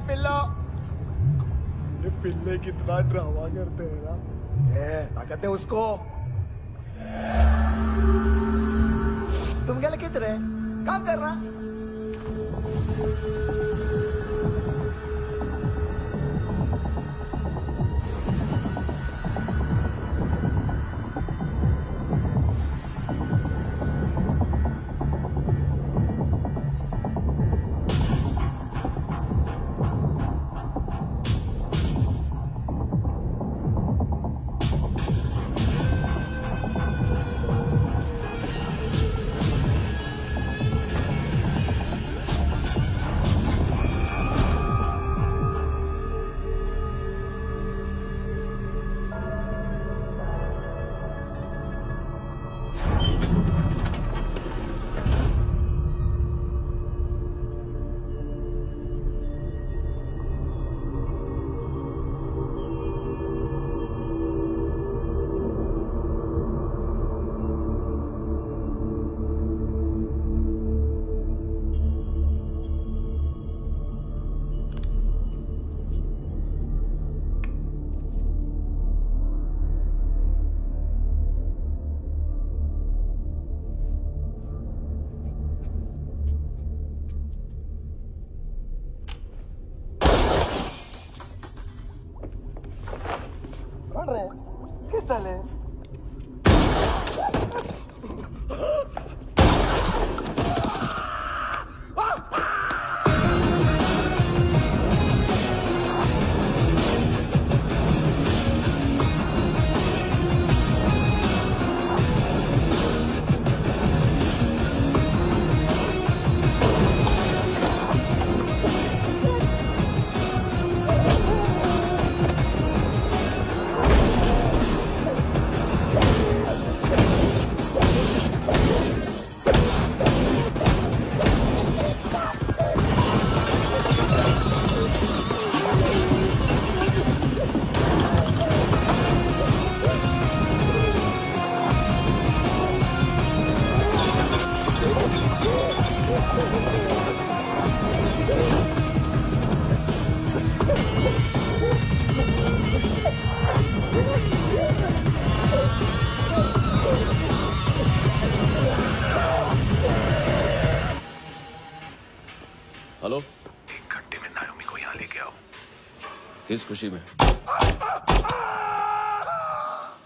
पिल्लो। ये पिल्ले कितना ड्रामा करते हैं ना। ताकत दे उसको। तुम क्या किधर है? काम कर रहा। हेलो, 1 घंटे में नायोमी को यहाँ लेके आओ। किस खुशी में?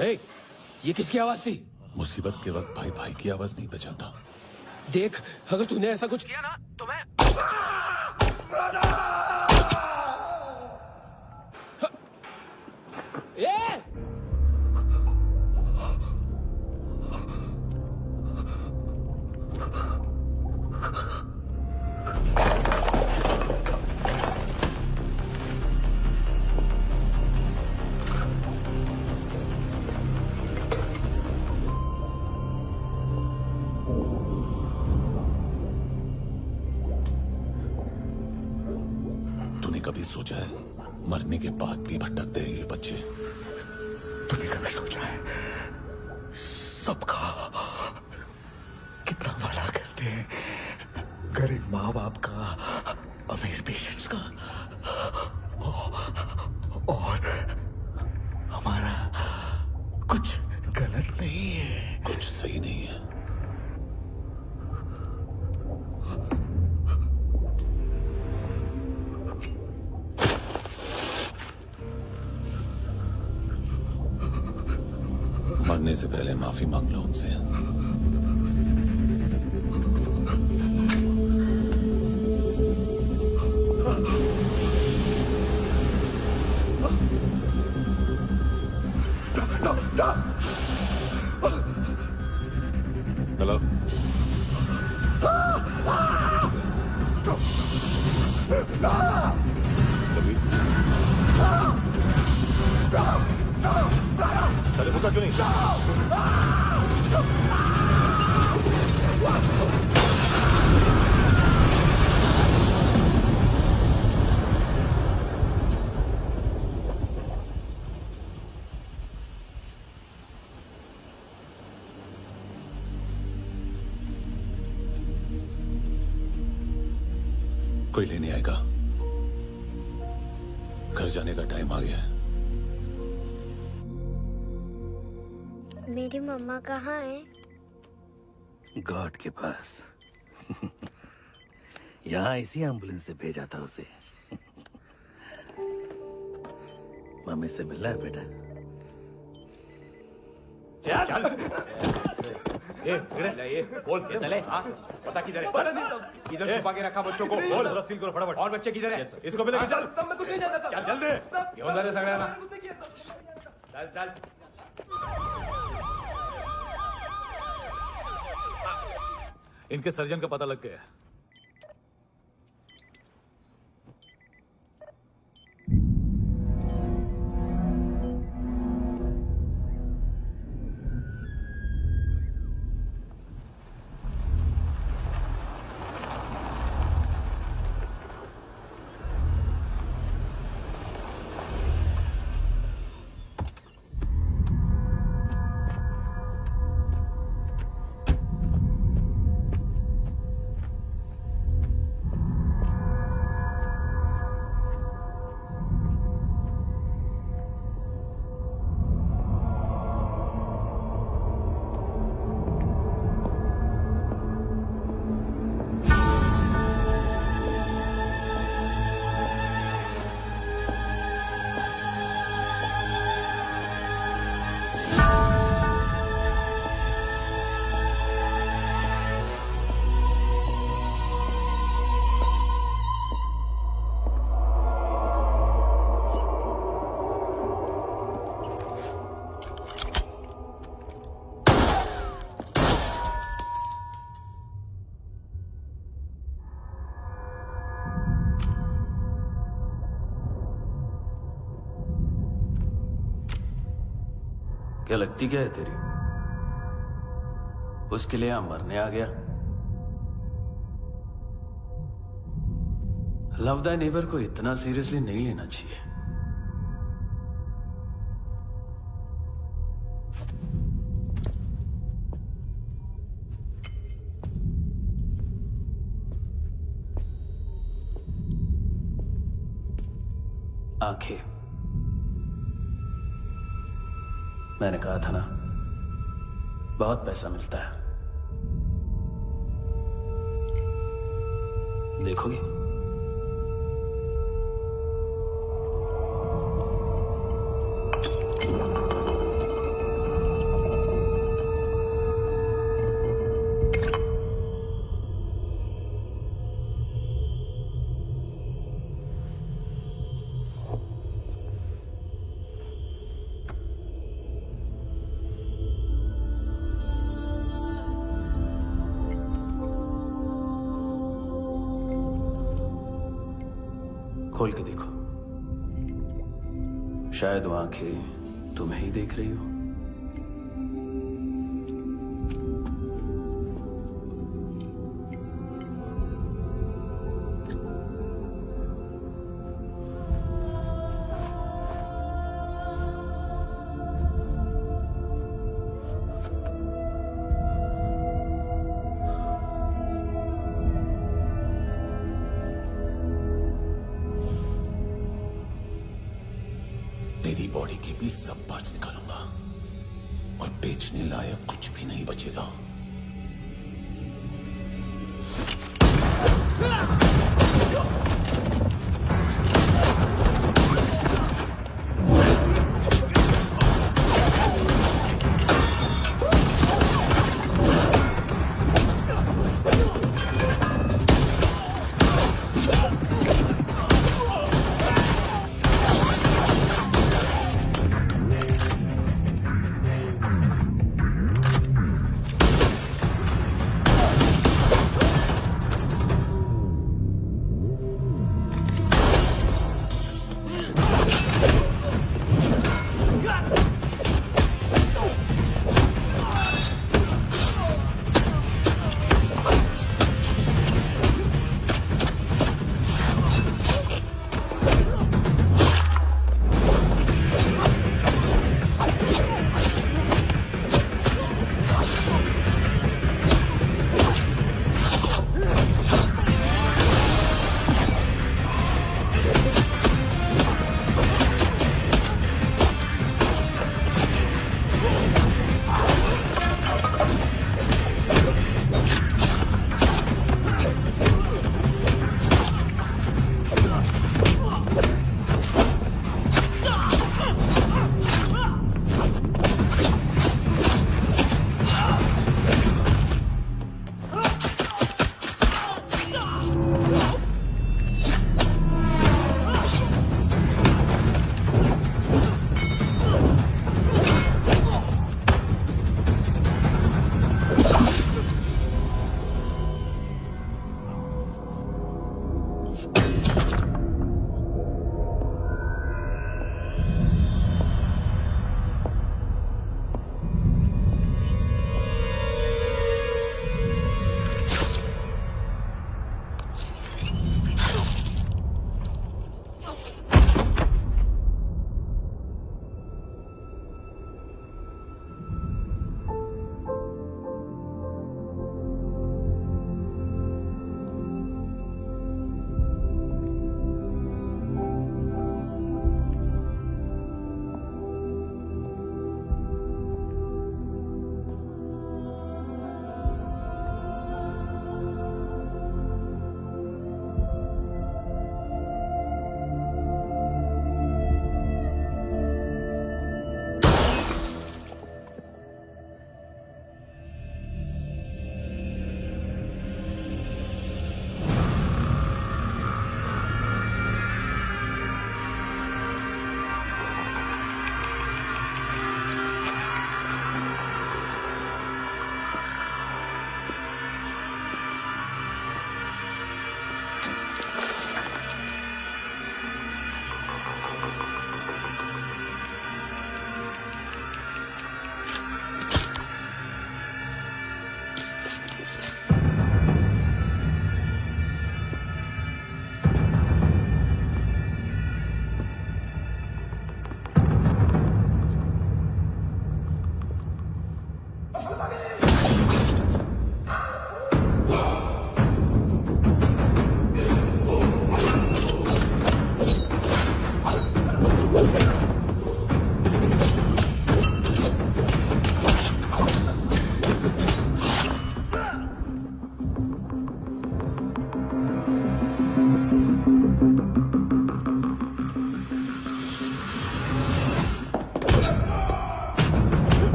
ए, ये किसकी आवाज थी? मुसीबत के वक्त भाई भाई की आवाज नहीं बचाता। देख, अगर तूने ऐसा कुछ किया ना तो मैं कभी सोचा है मरने के बाद भी भटकते हैं ये बच्चे? तूने कभी सोचा है सबका कितना भला करते हैं? गरीब माँ बाप का, अमीर पेशेंट्स का, और हमारा कुछ गलत नहीं है, कुछ सही नहीं है। मरने से पहले माफी मांग लो उनसे। हेलो, कभी चले भूखा क्यों नहीं? कोई लेने आएगा? घर जाने का टाइम आ गया है। मेरी मम्मा कहाँ है? गॉड के पास। यहाँ इसी एम्बुलेंस से भेजा था उसे। मम्मी से मिलना है बेटा। चल ये बोल चले। हाँ पता किधर है? पता नहीं सब इधर छुपा के रखा बच्चों को। बोल पूरा सील करो फटाफट। और बच्चे किधर है? इसको भी लेके चल। सब में कुछ नहीं जाता। चल जल्दी घेऊन जा रे सगळ्यांना। चल चल इनके सर्जन का पता लग गया। क्या लगती क्या है तेरी? उसके लिए यहां मरने आ गया? लव द नेबर को इतना सीरियसली नहीं लेना चाहिए। आंखें, मैंने कहा था ना, बहुत पैसा मिलता है। देखोगे? खोल के देखो, शायद वो आंखें तुम्हें ही देख रही हो। तेरी बॉडी के भी सब पार्ट्स निकालूंगा और बेचने लायक कुछ भी नहीं बचेगा।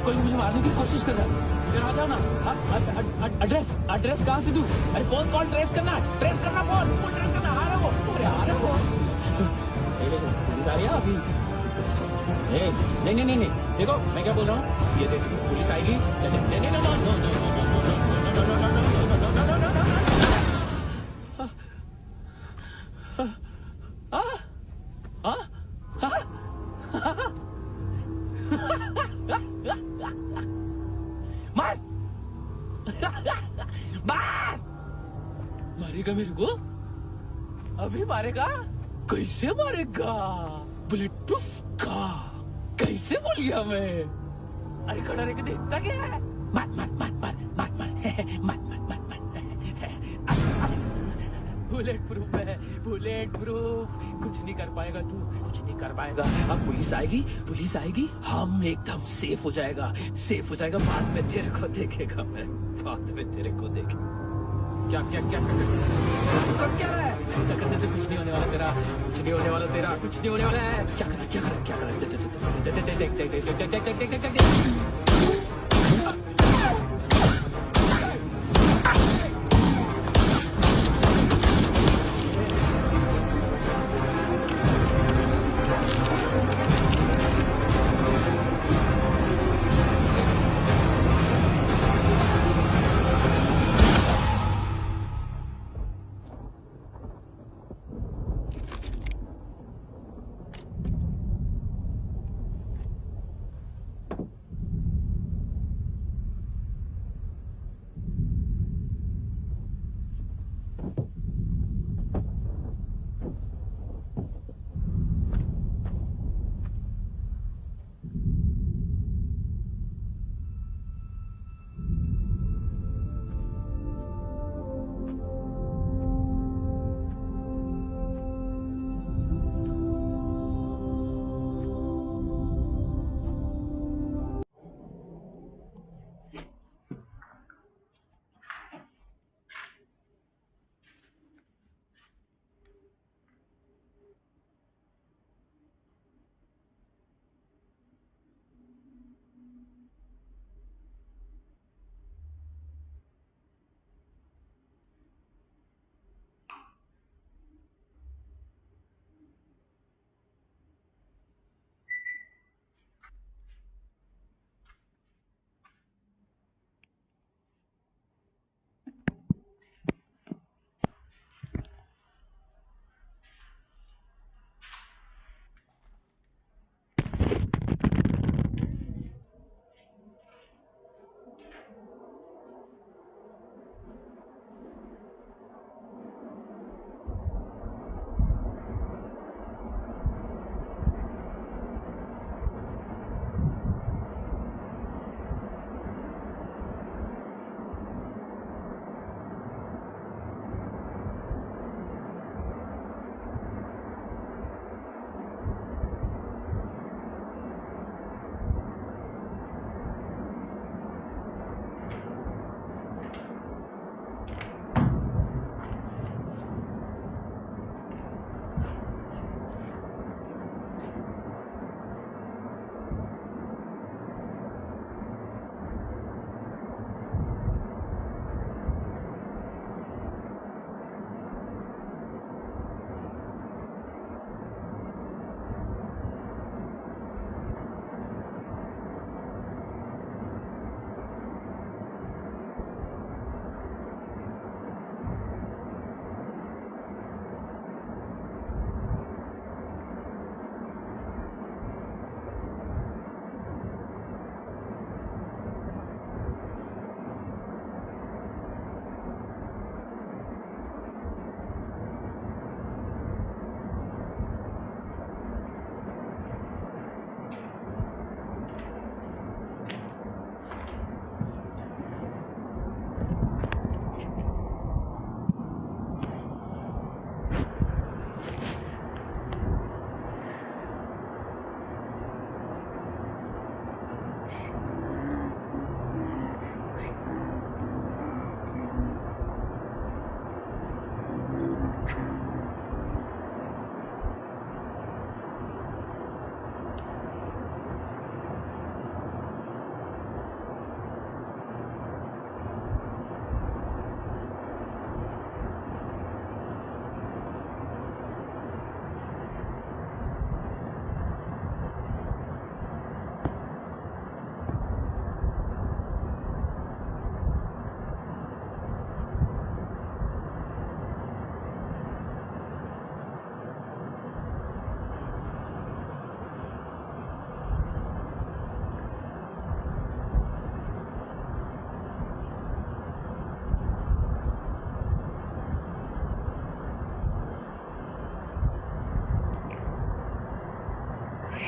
कोई मुझे मारने की कोशिश कर रहा है। इधर आ जाओ ना। एड्रेस कहाँ से दूं? अरे फोन कॉल ट्रेस करना फोन ट्रेस करना। आ रहा वो, अरे आ रहा वो। पुलिस आ रही है अभी। नहीं देखो मैं क्या बोल रहा हूँ, ये देखो पुलिस आएगी। नहीं मारेगा मेरे को? अभी मारेगा? कैसे मारेगा? बुलेट प्रूफ का कैसे बोल गया मैं? अरे खड़ा रह के देखता क्या है? मार मार मार मार मार मार मार मार मार मार बुलेट प्रूफ है, बुलेट प्रूफ। कुछ नहीं कर पाएगा तू, कुछ नहीं कर पाएगा। अब पुलिस आएगी, हम एकदम सेफ हो जाएगा, सेफ हो जाएगा। बाद में तेरे को देखेगा मैं, बाद में तेरे को देखेगा। क्या क्या क्या क्या क्या रहा है? ऐसा करने से कुछ नहीं होने वाला तेरा, कुछ नहीं होने वाला तेरा, कुछ नहीं होने वाला है। क्या करा क्या करा क्या करा?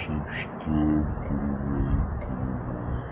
सब्सक्राइब करो, लाइक करो भाई।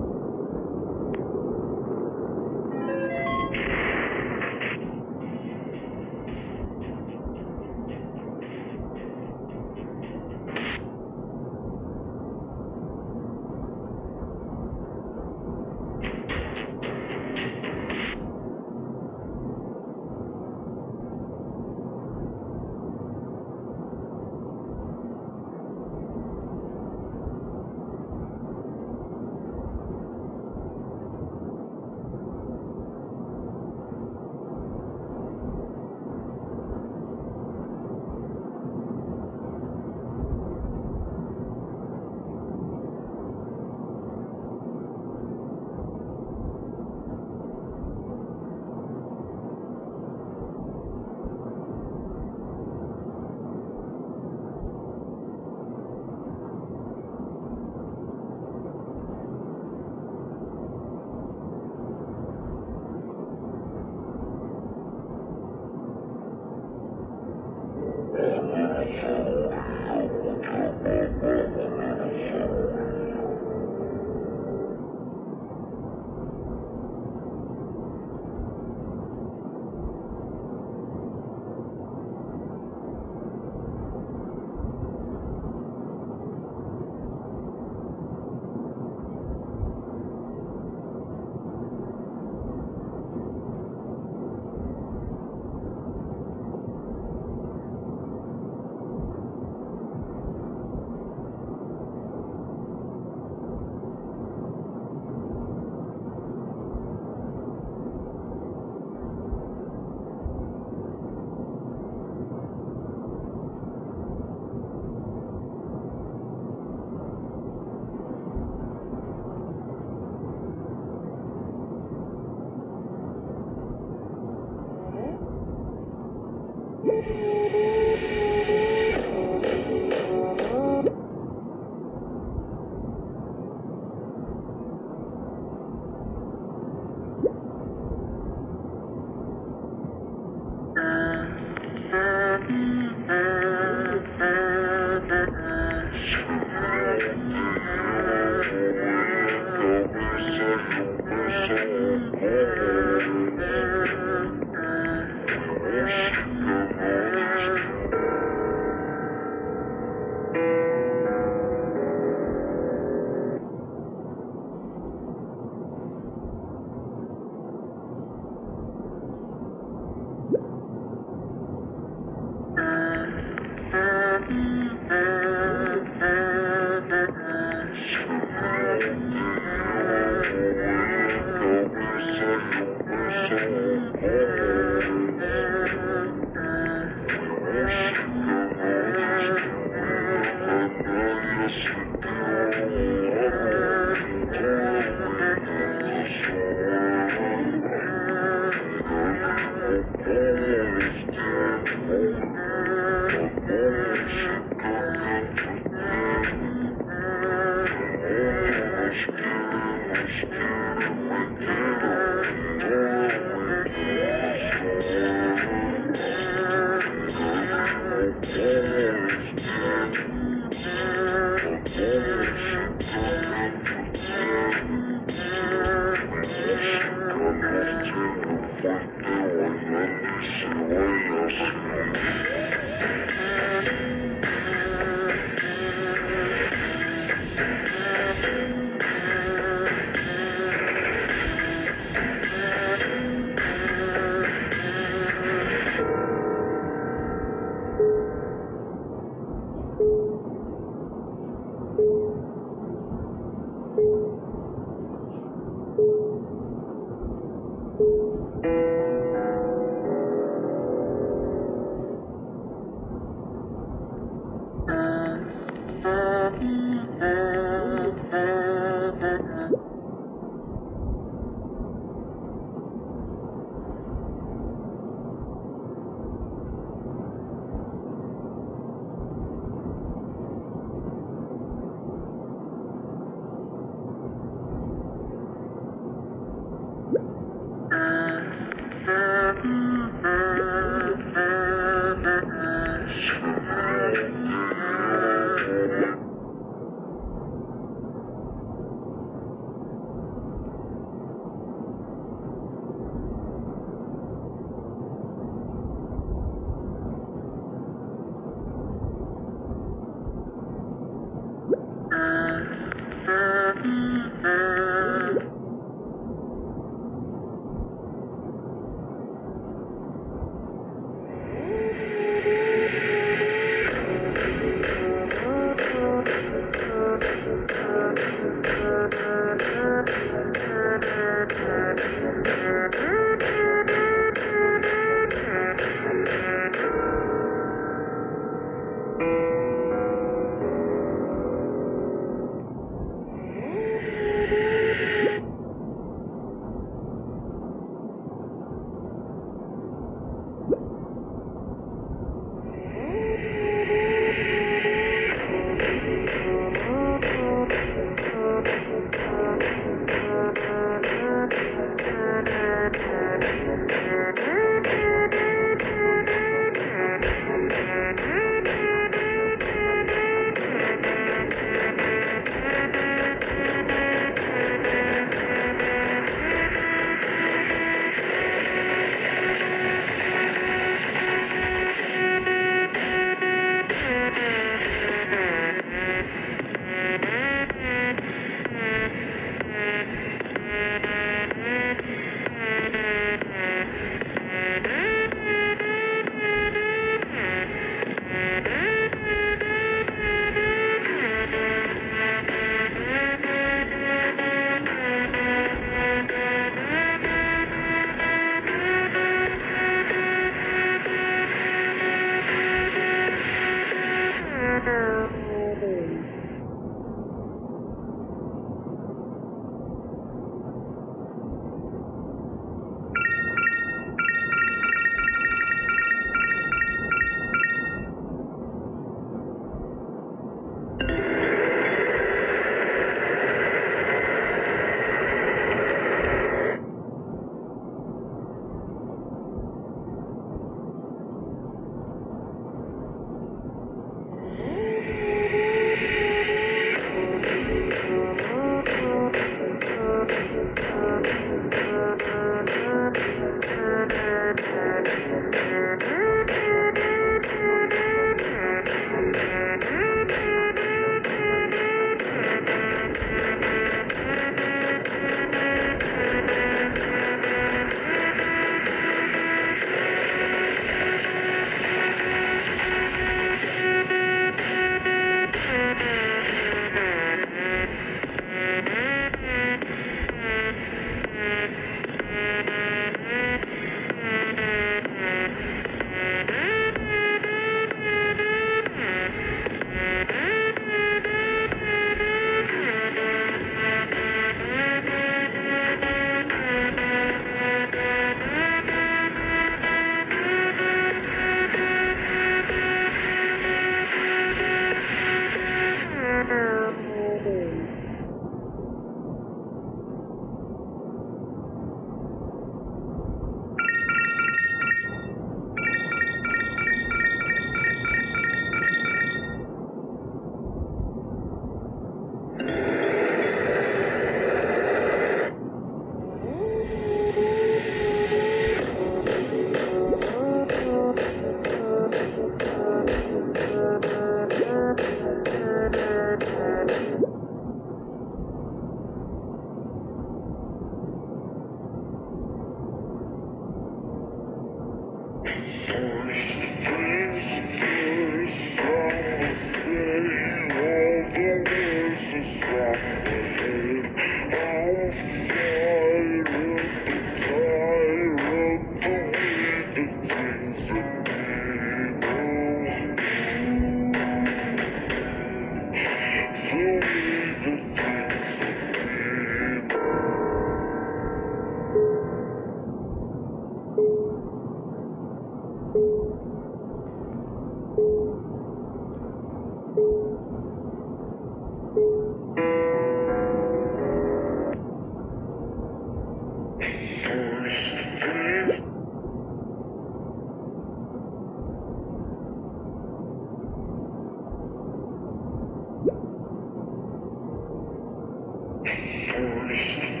First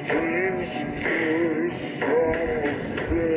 things first, I'ma say